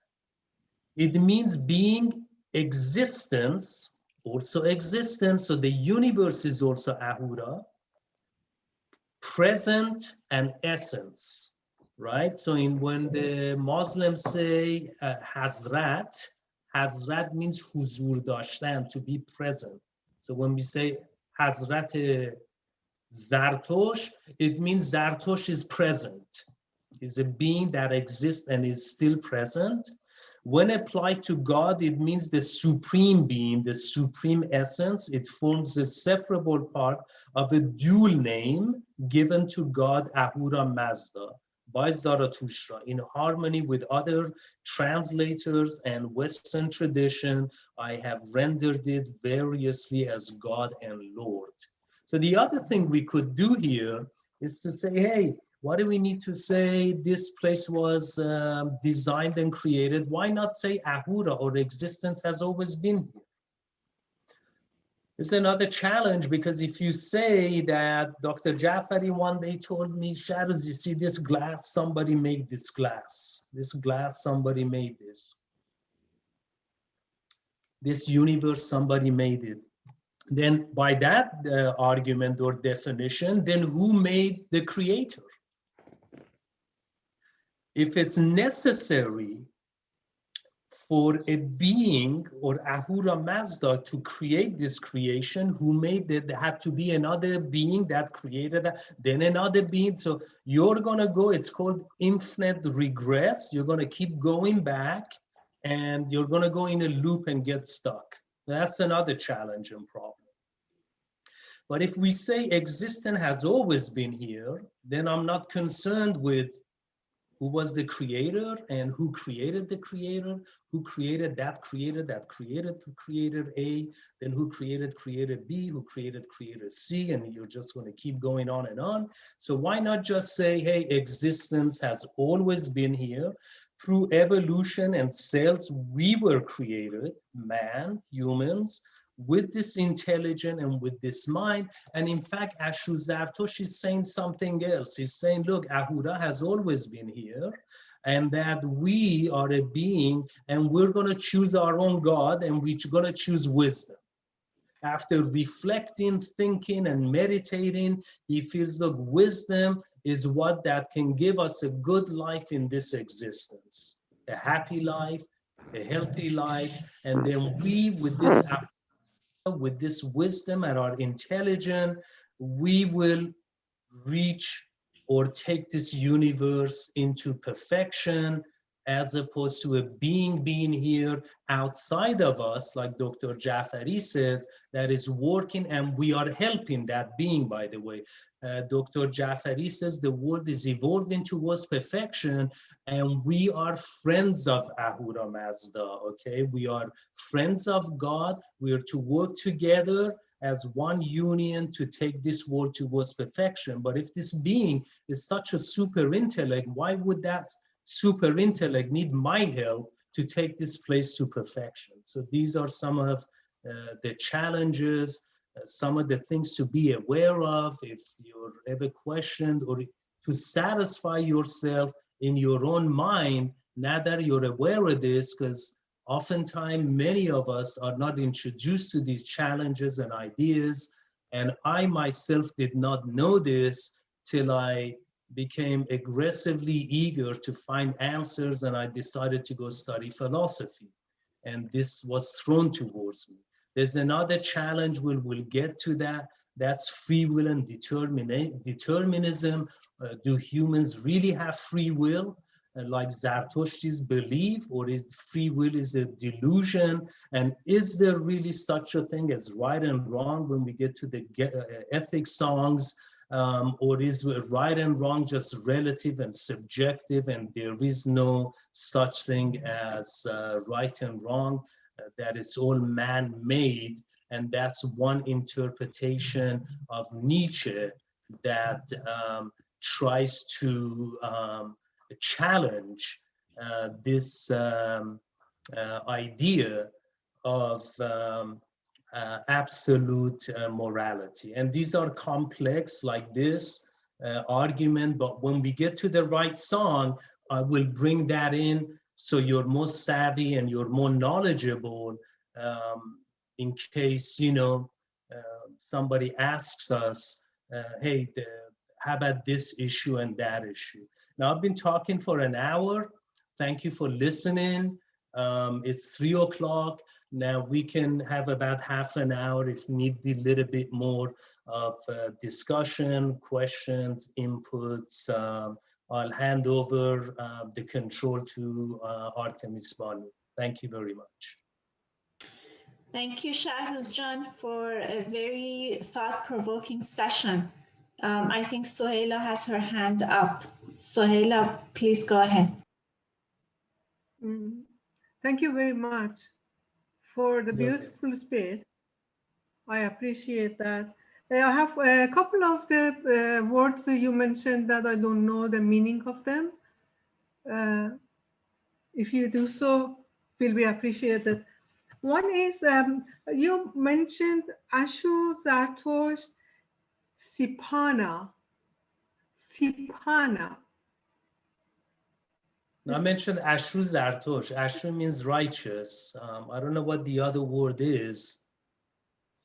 It means being, existence, also existence. So the universe is also Ahura. Present and essence, right? So when the Muslims say Hazrat, Hazrat means huzur dashtan, to be present. So when we say Hazrat Zartosht, it means Zartosht is present. Is a being that exists and is still present. When applied to God, it means the supreme being, the supreme essence. It forms a separable part of a dual name given to God, Ahura Mazda, by Zarathustra. In harmony with other translators and Western tradition, I have rendered it variously as God and Lord. So the other thing we could do here is to say, hey, Why do we need to say this place was designed and created? Why not say Ahura, or existence has always been here? It's another challenge, because if you say that Dr. Jafari one day told me, Shahrooz, you see this glass, somebody made this glass. This glass, somebody made this. This universe, somebody made it. Then by that argument or definition, then who made the creator? If it's necessary for a being or Ahura Mazda to create this creation, who made it? There had to be another being that created that, then another being. So you're gonna go, it's called infinite regress. You're gonna keep going back, and you're gonna go in a loop and get stuck. That's another challenge and problem. But if we say existence has always been here, then I'm not concerned with who was the creator and who created the creator, who created that creator the creator A, then who created creator B, who created creator C, and you're just going to keep going on and on. So why not just say, hey, existence has always been here. Through evolution and cells, we were created, man, humans, with this intelligence and with this mind. And in fact, Ashu Zartosht is saying something else. He's saying, look, Ahura has always been here, and that we are a being, and we're going to choose our own God, and we're going to choose wisdom. After reflecting, thinking, and meditating, he feels, look, wisdom is what that can give us a good life in this existence, a happy life, a healthy life. And then we, with this wisdom and our intelligence, we will reach or take this universe into perfection, as opposed to a being being here outside of us, like Dr. Jafari says, that is working, and we are helping that being, by the way. Dr. Jafari says the world is evolving towards perfection, and we are friends of Ahura Mazda, okay? We are friends of God. We are to work together as one union to take this world towards perfection. But if this being is such a super intellect, why would that super intellect need my help to take this place to perfection? So these are some of the challenges, some of the things to be aware of if you're ever questioned, or to satisfy yourself in your own mind, now that you're aware of this, because oftentimes many of us are not introduced to these challenges and ideas. And I myself did not know this till I became aggressively eager to find answers, and I decided to go study philosophy. And this was thrown towards me. There's another challenge, we'll get to that. That's free will and determinism. Do humans really have free will? Like Zartushti's belief, or is free will is a delusion? And is there really such a thing as right and wrong when we get to the ethics songs? Or is right and wrong just relative and subjective, and there is no such thing as right and wrong, that it's all man-made? And that's one interpretation of Nietzsche that tries to challenge this idea of absolute morality. And these are complex, like this argument, but when we get to the right song, I will bring that in, so you're more savvy and you're more knowledgeable, in case, you know, somebody asks us, hey, how about this issue and that issue? Now, I've been talking for an hour. Thank you for listening. It's 3 o'clock. Now we can have about half an hour, if need be, a little bit more of discussion, questions, inputs. I'll hand over the control to Artemis Banu. Thank you very much. Thank you, Shahrooz John, for a very thought-provoking session. I think Sohaila has her hand up. Sohaila, please go ahead. Thank you very much for the beautiful speech. I appreciate that. I have a couple of the words that you mentioned that I don't know the meaning of them. If you do so, will be appreciated. One is you mentioned Ashu, Zartosht, Sipana. Sipana. I mentioned Ashru Zartosh. Ashru means righteous. I don't know what the other word is.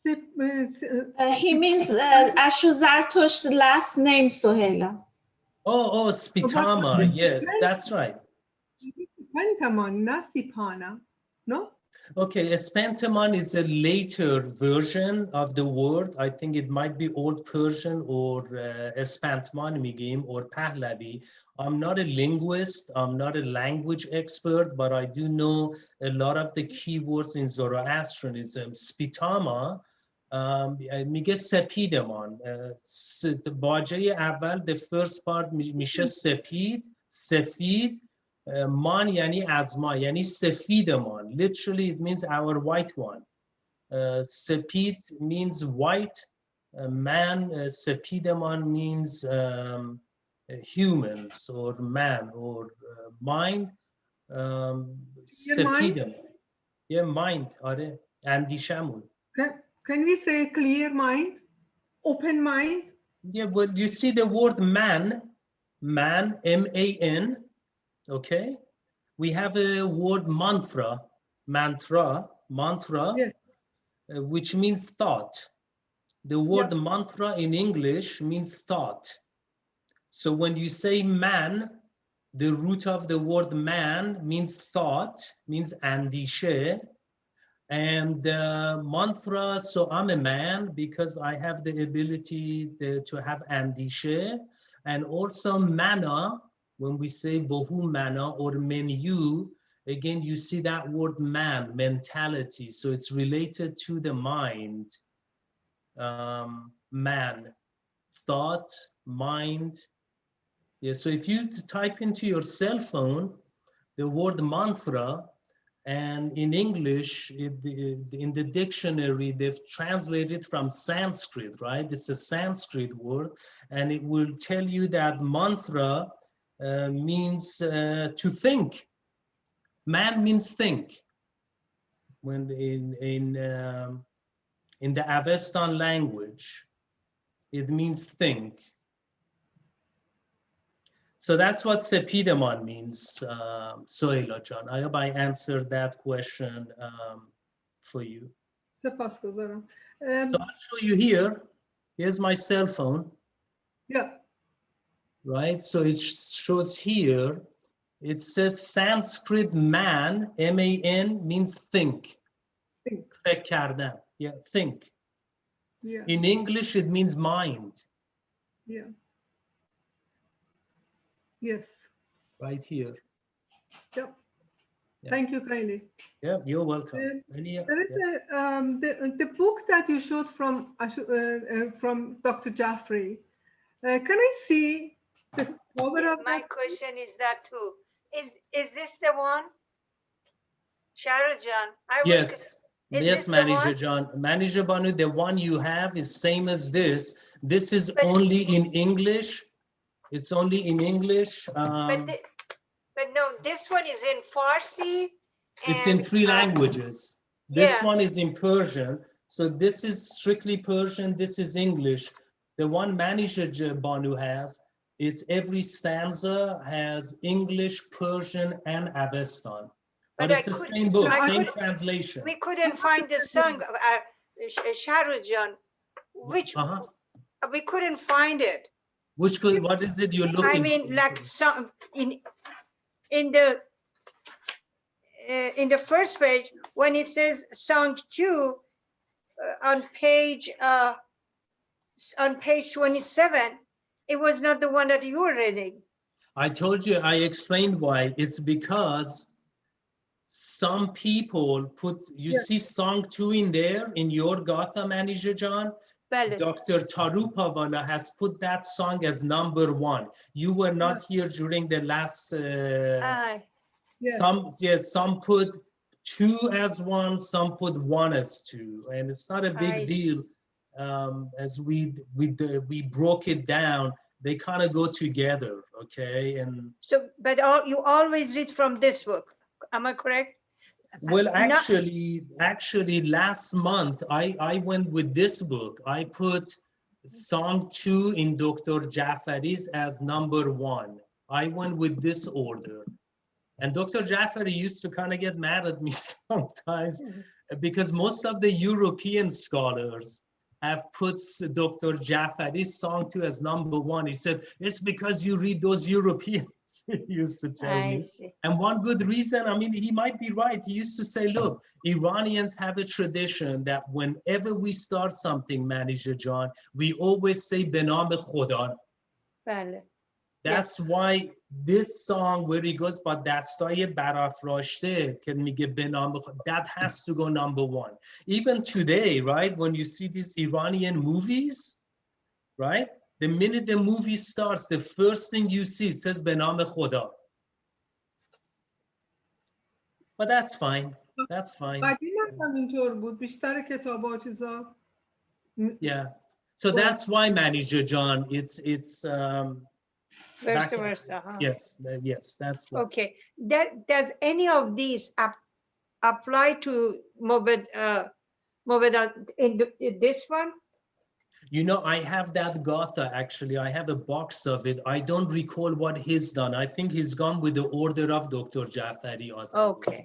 He means Ashu Zartosht, the last name, Sohela. Oh, Spitama. Yes, that's right. Spentamon, not Sipana. No? Okay, Espantamon is a later version of the word. I think it might be Old Persian or Espantman migim or Pahlavi. I'm not a linguist, I'm not a language expert, but I do know a lot of the keywords in Zoroastrianism. Spitama میگه سپیدمان. باجه اول, the first part میشه سپید, سفید. Man yani azma, yani sefidaman. Literally, it means our white one. Sepid means white. Man, sepidaman means humans or man or mind. Sepidaman. Yeah, mind. Are andishamun. Can we say clear mind? Open mind? Yeah, well, you see the word man, M-A-N. Okay, we have a word mantra, Yes. Which means thought. The word mantra in English means thought. So when you say man, the root of the word man means thought, means andishe. And mantra, so I'm a man because I have the ability to have andishe. And also mana, when we say bohu mana or menu, again, you see that word man, mentality. So it's related to the mind. Man, thought, mind. Yeah, so if you type into your cell phone the word mantra, and in English, in the dictionary, they've translated from Sanskrit, right? It's a Sanskrit word, and it will tell you that mantra means to think. Man means think. When in the Avestan language, it means think. So that's what Sepidaman means, Sohela John. I hope I answered that question for you. So I'll show you here. Here's my cell phone. Yeah. Right, so it shows here, it says Sanskrit man, M-A-N, means think. Think. Yeah, think. Yeah. In English, it means mind. Yeah. Yes. Right here. Yep. Yeah. Thank you kindly. Yeah, you're welcome. There is the book that you showed from Dr. Jaffrey. Can I see the cover of my that? question is that too. Is this the one? Shahrooz John. Yes. Yes, Manager one? John. Manager Banu, the one you have is same as this. This is only in English. It's only in English. But no, this one is in Farsi. It's in 3 languages. This yeah. one is in Persian. So this is strictly Persian. This is English. The one Manager Banu has, it's every stanza has English, Persian, and Avestan. But it's the same book, same translation. We couldn't find the song, Shahrooz John, which we couldn't find it. Which, what is it you're looking for? I mean, like some in the first page, when it says song 2 on page 27, it was not the one that you were reading. I told you, I explained why. It's because some people put, you see song 2 in there in your Gatha, Manager John. Dr. Tarupavala has put that song as number 1. You were not here during the last. Some put 2 as 1, some put 1 as 2, and it's not a big deal. as we broke it down, they kind of go together, okay? And so, but you always read from this book, am I correct? well, actually, last month I went with this book. I put Song 2 in Dr. Jafari's as number 1. I went with this order. And Dr. Jafari used to kind of get mad at me sometimes because most of the European scholars have put Dr. Jafari's Song 2 as number 1. He said, it's because you read those Europeans, he used to tell me. See. And one good reason, I mean, he might be right. He used to say, look, Iranians have a tradition that whenever we start something, Manager John, we always say, Be Nam Khoda. Bale. That's why this song where he goes, با دستای برافراشته که میگه به نام that has to go number 1. Even today, right, when you see these Iranian movies, right, the minute the movie starts, the first thing you see, it says به نام خدا. But that's fine. That's fine. اینطور بود بیشتر کتابا چیزا. Yeah. So that's why, Manager John, it's Versa versa. Huh? Yes, yes, that's what. Okay. Does any of these apply to Mobed in this one? You know, I have that Gatha, actually. I have a box of it. I don't recall what he's done. I think he's gone with the order of Dr. Jafari. Okay.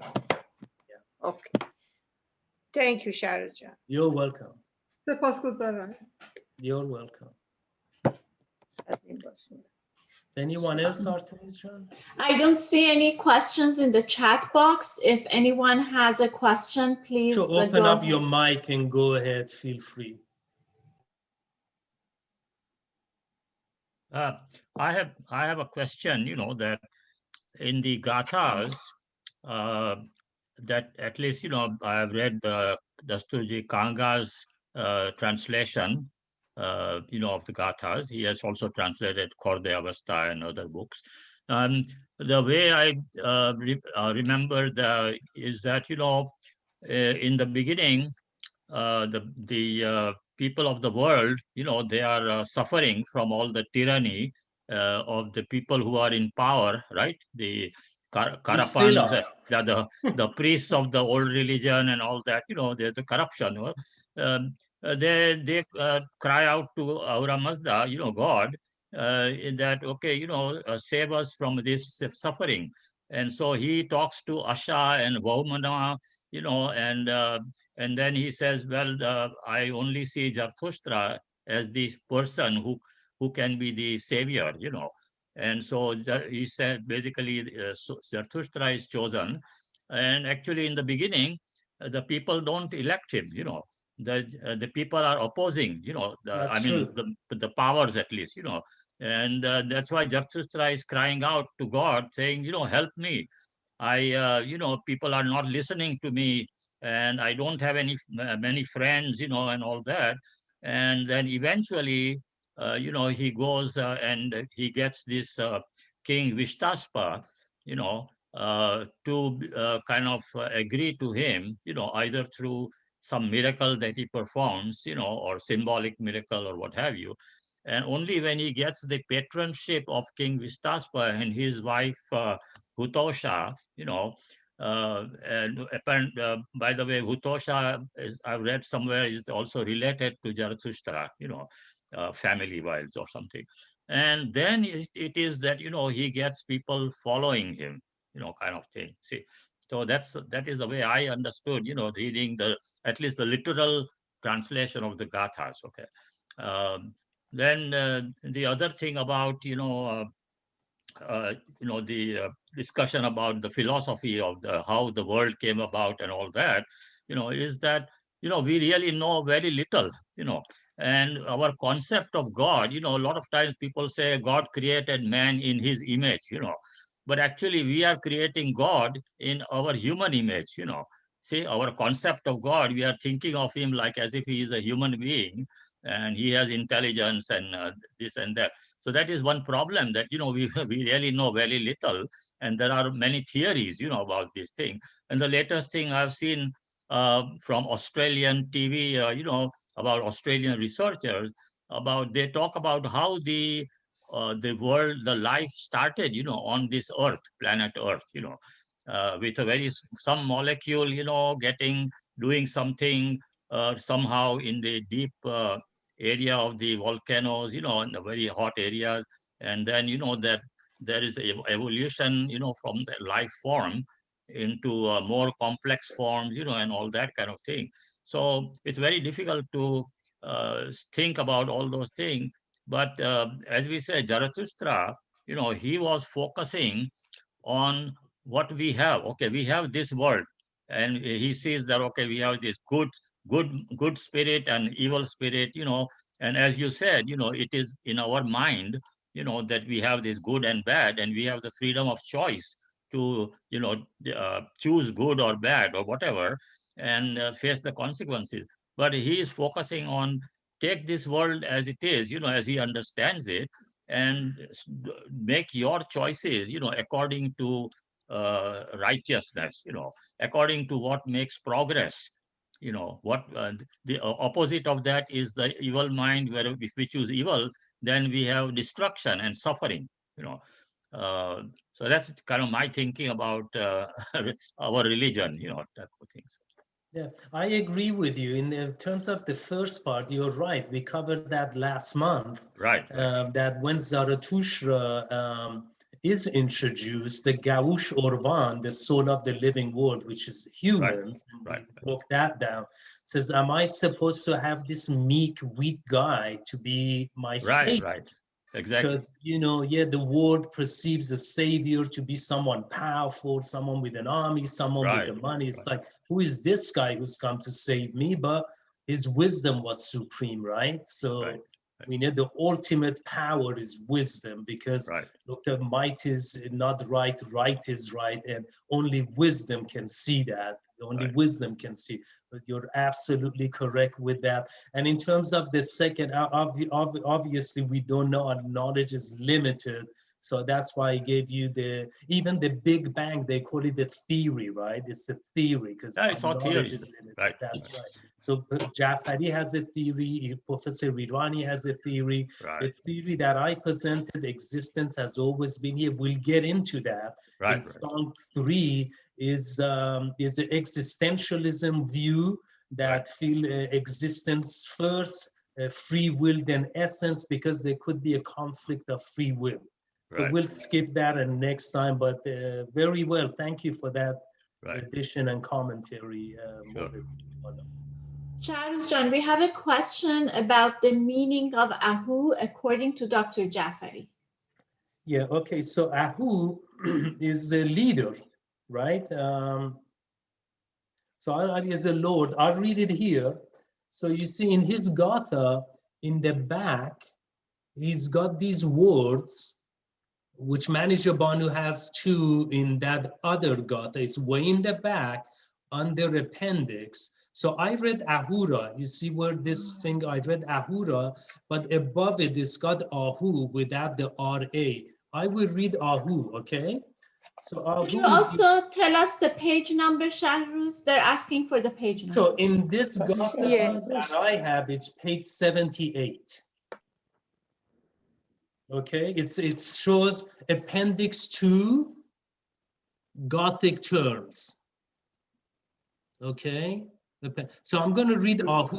Yeah. Okay. Thank you, Shahrooz. You're welcome. سپاسگزارم. You're welcome. Anyone else, Artemis John? I don't see any questions in the chat box. If anyone has a question, please So open up your mic and go ahead. Feel free. I have a question, you know, that in the Gathas, that at least, you know, I have read Dasturji Kanga's translation, you know, of the Gathas. He has also translated Khorde Avastha and other books. The way I remember is that, you know, in the beginning, the people of the world, you know, they are suffering from all the tyranny of the people who are in power, right? The Karapans, the priests of the old religion and all that, you know, there's the corruption. They cry out to Ahura Mazda, you know, God, in that, okay, you know, save us from this suffering. And so he talks to Asha and Vaumana, you know, and then he says, well, I only see Zarathustra as the person who can be the savior, you know. And so he said, basically, Zarathustra is chosen. And actually, in the beginning, the people don't elect him, you know. The people are opposing, you know, the powers at least, you know. And that's why Zarathustra is crying out to God, saying, you know, help me. You know, people are not listening to me, and I don't have many friends, you know, and all that. And then eventually, you know, he goes and he gets this King Vishtaspa, you know, to kind of agree to him, you know, either through some miracle that he performs, you know, or symbolic miracle or what have you. And only when he gets the patronship of King Vishtaspa and his wife Hutosha, you know, and by the way, Hutosha, I've read somewhere, is also related to Zarathustra, you know, family-wise or something. And then it is that, you know, he gets people following him, you know, kind of thing. See, so that is the way I understood, you know, reading at least the literal translation of the Gathas. Okay. Then the other thing about, you know, the discussion about the philosophy of how the world came about and all that, you know, is that, you know, we really know very little, you know, and our concept of God, you know, a lot of times people say God created man in his image, you know, but actually we are creating God in our human image, you know. See, our concept of God, we are thinking of him like as if he is a human being and he has intelligence and this and that. So that is one problem, that, you know, we really know very little, and there are many theories, you know, about this thing. And the latest thing I've seen from Australian TV, about Australian researchers, they talk about how the world, the life started, on this Earth, planet Earth, with some molecule, doing something somehow in the deep area of the volcanoes, in the very hot areas. And then, that there is evolution, from the life form into more complex forms, and all that kind of thing. So it's very difficult to think about all those things. But as we say, Zarathustra, he was focusing on what we have. Okay, we have this world, and he sees that, okay, we have this good spirit and evil spirit, and as you said, it is in our mind, that we have this good and bad, and we have the freedom of choice to, choose good or bad or whatever, and face the consequences. But he is focusing on take this world as it is, as he understands it, and make your choices, according to righteousness, according to what makes progress. What the opposite of that is the evil mind, where if we choose evil, then we have destruction and suffering. So that's kind of my thinking about our religion, type of things. Yeah, I agree with you. In terms of the first part, you're right. We covered that last month. Right. That when Zarathustra is introduced, the Gaush Orvan, the soul of the living world, which is humans, right. broke that down, says, am I supposed to have this meek, weak guy to be my savior? Right. Exactly. Because, the world perceives a savior to be someone powerful, someone with an army, someone with the money. It's like, who is this guy who's come to save me? But his wisdom was supreme, right? So we know the ultimate power is wisdom, because Dr. Might is not right, right is right, and only wisdom can see that. Only wisdom can see. But you're absolutely correct with that. And in terms of the second, obviously we don't know, our knowledge is limited. So that's why I gave you even the Big Bang, they call it the theory, right? It's a theory, because knowledge is limited. Right. That's right. So Jafari has a theory, Professor Virani has a theory. The theory that I presented, existence has always been here. We'll get into that. In Song 3 is the existentialism view that feel existence first, free will, then essence, because there could be a conflict of free will. So we'll skip that and next time, but very well. Thank you for that addition and commentary. Shahrooz John, we have a question about the meaning of Ahu according to Dr. Jafari. Yeah, okay, so Ahu is a leader, right? So Ali is a Lord. I'll read it here. So you see in his Gatha, in the back, he's got these words, which Manager Banu has too in that other Gatha. It's way in the back under appendix. So I read Ahura. You see where this thing, I read Ahura, but above it, it's got Ahu without the R-A. I will read Ahu, okay? So could you also tell us the page number, Shahrooz? They're asking for the page number. So in this Gatha that I have, it's page 78. Okay, it shows appendix 2, Gothic terms. Okay, so I'm going to read Ahu.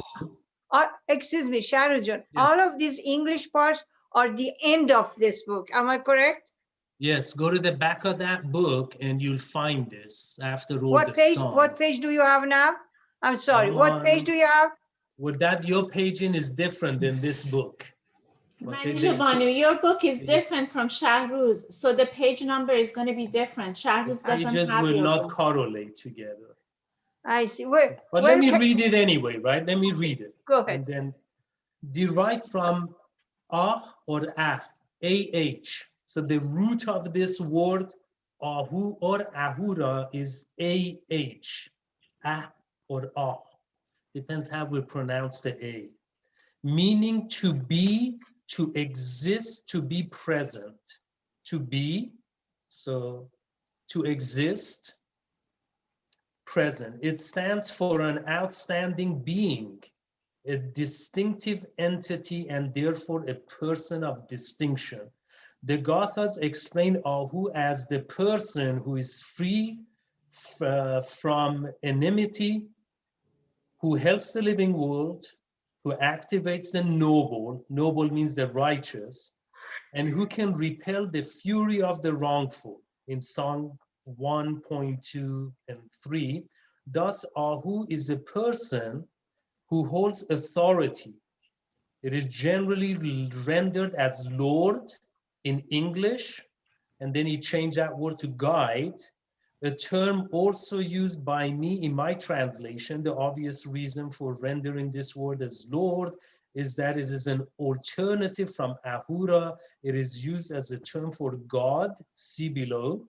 Excuse me, Shahrooz John. Yes. All of these English parts are the end of this book. Am I correct? Yes, go to the back of that book and you'll find this after all what the page? songs. What page do you have now? I'm sorry. What page do you have? Well, that your paging is different than this book. Manager Banu, your book is different from Shahrooz, so the page number is going to be different. Shahrooz doesn't have pages will not correlate together. I see. But let me read it anyway, right? Let me read it. Go ahead. And then derived from ah or ah, A-H. So the root of this word, Ahu or Ahura, is A-H, ah or ah. Depends how we pronounce the A. Meaning to be, to exist, to be present. To be, so to exist, present. It stands for an outstanding being, a distinctive entity, and therefore a person of distinction. The Gathas explain Ahu as the person who is free from enmity, who helps the living world, who activates the noble, noble means the righteous, and who can repel the fury of the wrongful. In Song 1.2 and 3, thus Ahu is a person who holds authority. It is generally rendered as Lord in English, and then he changed that word to guide, a term also used by me in my translation. The obvious reason for rendering this word as Lord is that it is an alternative from Ahura. It is used as a term for God, see below,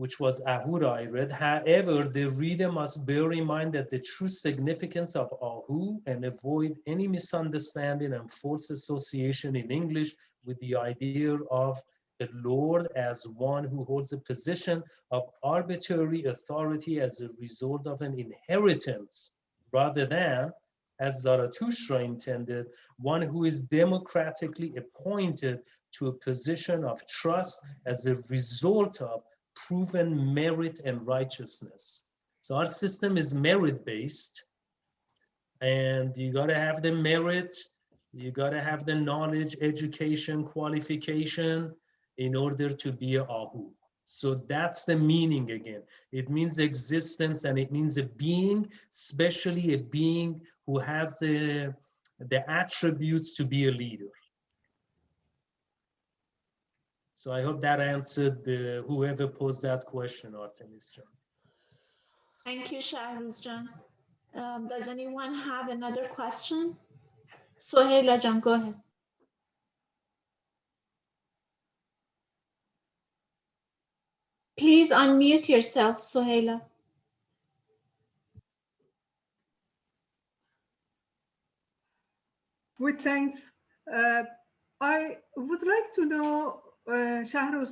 which was Ahura I read. However, the reader must bear in mind that the true significance of Ahu and avoid any misunderstanding and false association in English with the idea of the Lord as one who holds a position of arbitrary authority as a result of an inheritance, rather than, as Zarathustra intended, one who is democratically appointed to a position of trust as a result of proven merit and righteousness. So our system is merit-based, and you got to have the merit, you got to have the knowledge, education, qualification in order to be a Ahu. So that's the meaning again. It means existence, and it means a being, especially a being who has the attributes to be a leader. So I hope that answered whoever posed that question, Artemis John. Thank you, Shahrooz John. Does anyone have another question? Sohaila John, go ahead. Please unmute yourself, Sohaila. With thanks, I would like to know, Shahrooz,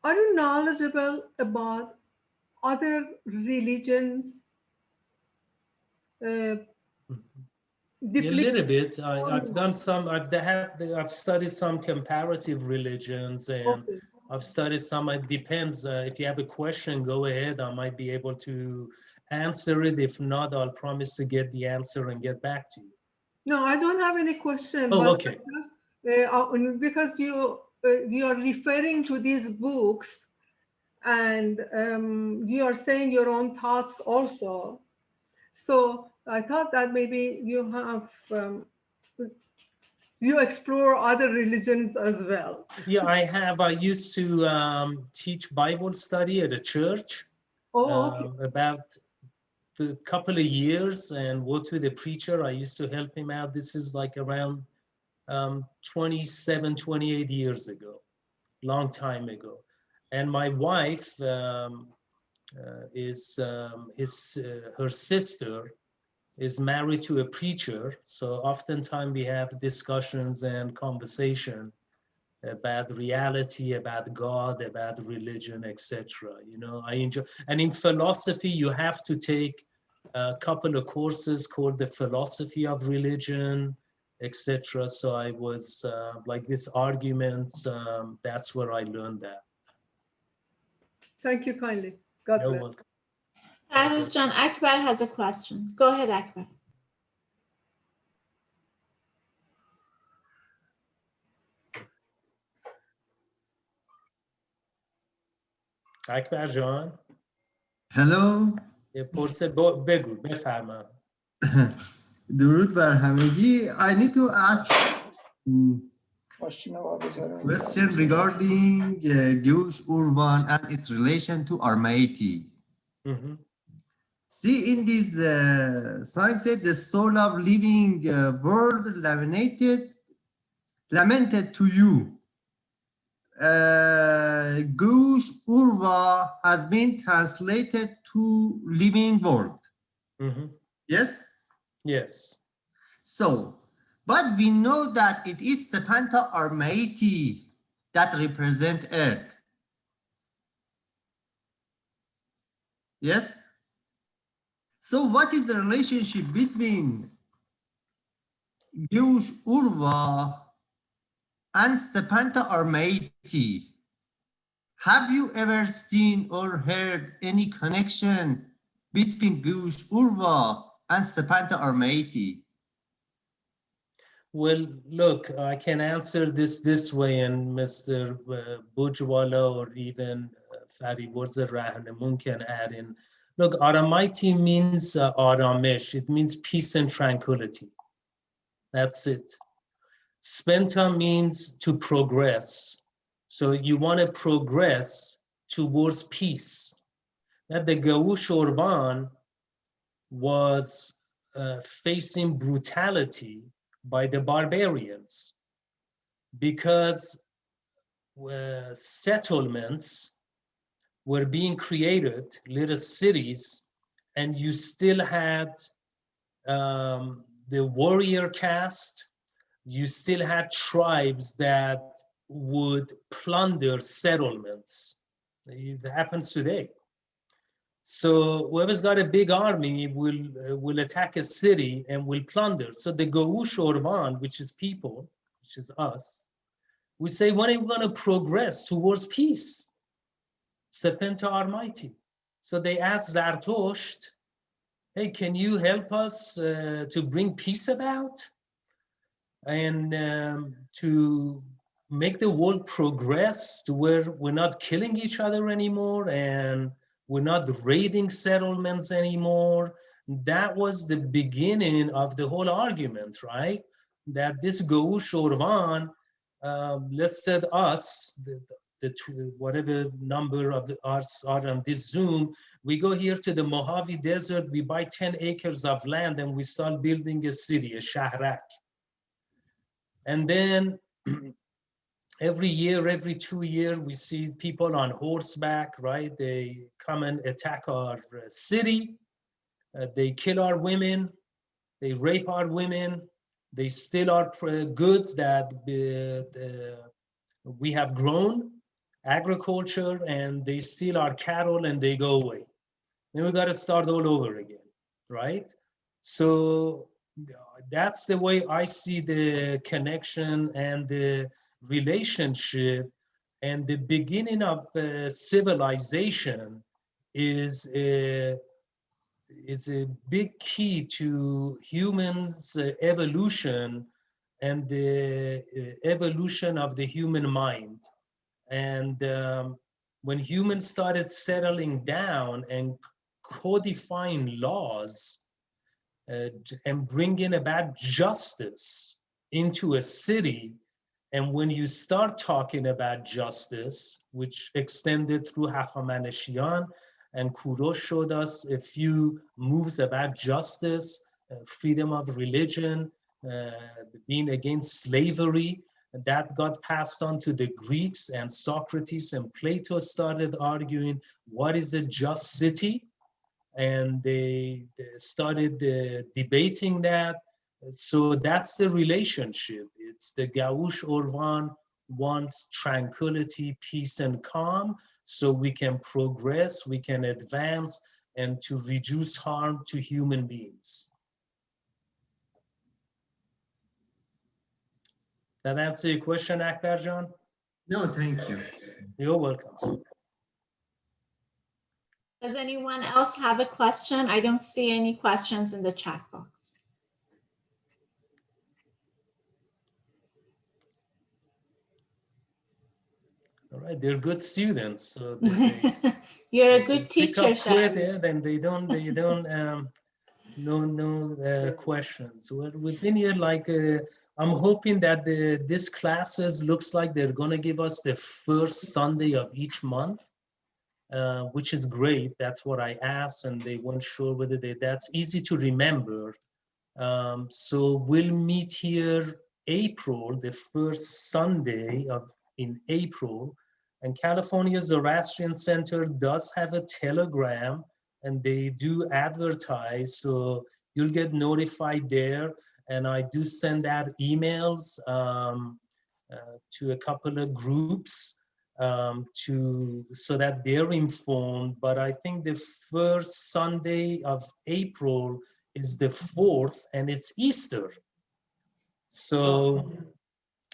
are you knowledgeable about other religions? A little bit. I've done some. I've studied some comparative religions, and Okay. I've studied some. It depends. If you have a question, go ahead. I might be able to answer it. If not, I'll promise to get the answer and get back to you. No, I don't have any question. Oh, but okay. Because you are referring to these books, and you are saying your own thoughts also. So I thought that maybe you have you explore other religions as well. Yeah, I have. I used to teach Bible study at a church. Oh, okay. About a couple of years, and worked with a preacher. I used to help him out. This is like around 27, 28 years ago, long time ago. And my wife her sister is married to a preacher. So oftentimes we have discussions and conversation about reality, about God, about religion, etc. You know, I enjoy. And in philosophy, you have to take a couple of courses called the philosophy of religion, etc. So I was like this arguments. That's where I learned that. Thank you kindly. God You're bless. welcome. Shahrooz John, Akbar has a question. Go ahead, Akbar. Akbar John. Hello. پرسه بگو بفرما. درود بر همگی. I need to ask question regarding Gush Urvan and its relation to Armaiti. See, in this sign said the soul of living world lamented to you. Gush Urva has been translated to living world. Yes? Yes. So, but we know that it is Sepanta Armaiti that represent Earth. Yes. So what is the relationship between Gyush Urva and Stepanta Armaiti? Have you ever seen or heard any connection between Gyush Urva and Stepanta Armaiti? Well, look, I can answer this way, and Mr. Bujwala or even Fariborz Rahnamun can add in. Look, Aramaiti means Aramish. It means peace and tranquility. That's it. Spenta means to progress. So you want to progress towards peace. Now, the Gaush Orvan was facing brutality by the barbarians because settlements were being created, little cities, and you still had the warrior caste, you still had tribes that would plunder settlements. It happens today. So whoever's got a big army will attack a city and will plunder. So the Gaush Orvan, which is people, which is us, we say, when are we going to progress towards peace? Sepenta Armaiti. So they asked Zartosht, hey, can you help us to bring peace about? And to make the world progress to where we're not killing each other anymore and we're not raiding settlements anymore. That was the beginning of the whole argument, right? That this Gaush Orvan, let's say us, whatever number of us are on this Zoom, we go here to the Mojave Desert, we buy 10 acres of land and we start building a city, a Shahrak. And then every year, every 2 years, we see people on horseback, right? They come and attack our city. They kill our women. They rape our women. They steal our goods that we have grown, agriculture, and they steal our cattle and they go away. Then we got to start all over again, right? So that's the way I see the connection and the relationship, and the beginning of civilization is a big key to humans' evolution and the evolution of the human mind. And when humans started settling down and codifying laws and bringing about justice into a city, and when you start talking about justice, which extended through Hachamaneshian, and Kurosh showed us a few moves about justice, freedom of religion, being against slavery, that got passed on to the Greeks, and Socrates and Plato started arguing what is a just city, and they started debating that. So that's the relationship. It's the Gaush Orvan wants tranquility, peace, and calm, so we can progress, we can advance, and to reduce harm to human beings. That answer your question, Akbarjan? No, thank you. You're welcome. Does anyone else have a question? I don't see any questions in the chat box. All right, they're good students. So You're a good teacher, Shahrooz. Then they don't no questions. We've been here like I'm hoping that these classes looks like they're gonna give us the first Sunday of each month, which is great. That's what I asked, and they weren't sure whether that's easy to remember. So we'll meet here April, the first Sunday in April, and California Zoroastrian Center does have a Telegram, and they do advertise, so you'll get notified there. And I do send out emails to a couple of groups, so that they're informed. But I think the first Sunday of April is the 4th, and it's Easter. So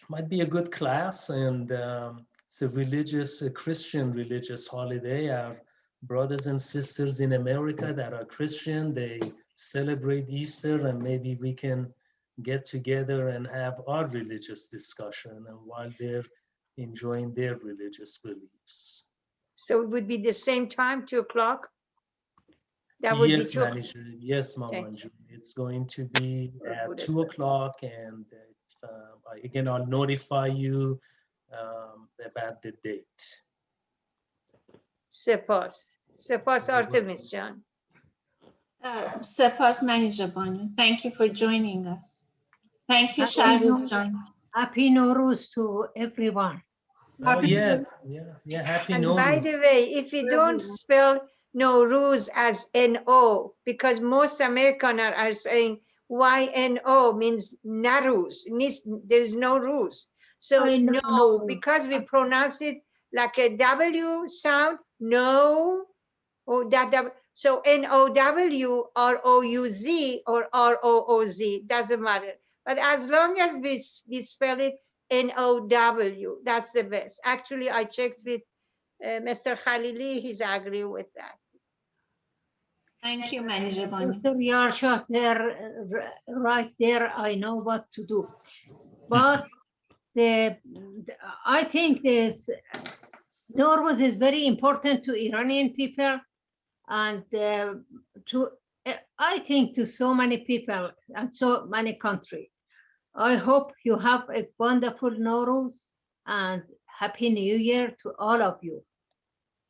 might be a good class, and it's a Christian religious holiday. Our brothers and sisters in America that are Christian, they celebrate Easter, and maybe we can get together and have our religious discussion and while they're enjoying their religious beliefs. So it would be the same time, 2 o'clock? That would Yes, be 2 manager. Yes, Mamanju. It's going to be at 2 o'clock, and again, I'll notify you about the date. Sepas Artemis John. Sepas Manager Banu. Thank you for joining us. Thank you, Shahrooz John. Happy Nowruz to everyone. Oh, yeah, happy And Nowruz. by the way, if you don't spell Nowruz as N-O, because most Americans are saying Y-N-O means Naruz, there is no ruse. So no, because we pronounce it like a W sound, no, or that, so N-O-W, R-O-U-Z, or R-O-O-Z, doesn't matter. But as long as we spell it N-O-W, that's the best. Actually, I checked with Mr. Khalili, he's agree with that. Thank you, Manager Banu. Mr. Yarshad, right there, I know what to do. But I think this Nowruz is very important to Iranian people, and I think to so many people and so many countries. I hope you have a wonderful Nowruz and Happy New Year to all of you.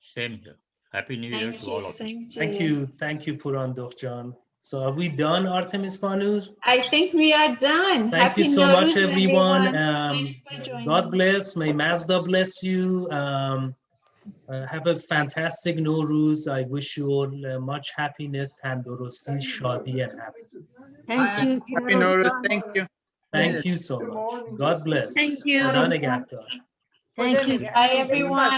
Same here. Happy New Year to all of you. Thank you, Puran Dokhjan. So are we done, Artemis Banu? I think we are done. Thank you so much, everyone. Thanks for joining. God bless. May Mazda bless you. Have a fantastic Nowruz. I wish you all much happiness, tandurusti, shadi, and happiness. Thank you. Happy Nowruz. Thank you. Thank you so much. God bless. Thank you. Thank you. Bye, everyone.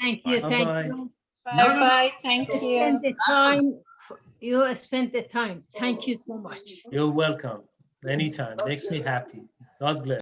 Thank you. Thank you. Bye-bye. Thank you. You spent the time. Thank you so much. You're welcome. Anytime. Makes me happy. God bless.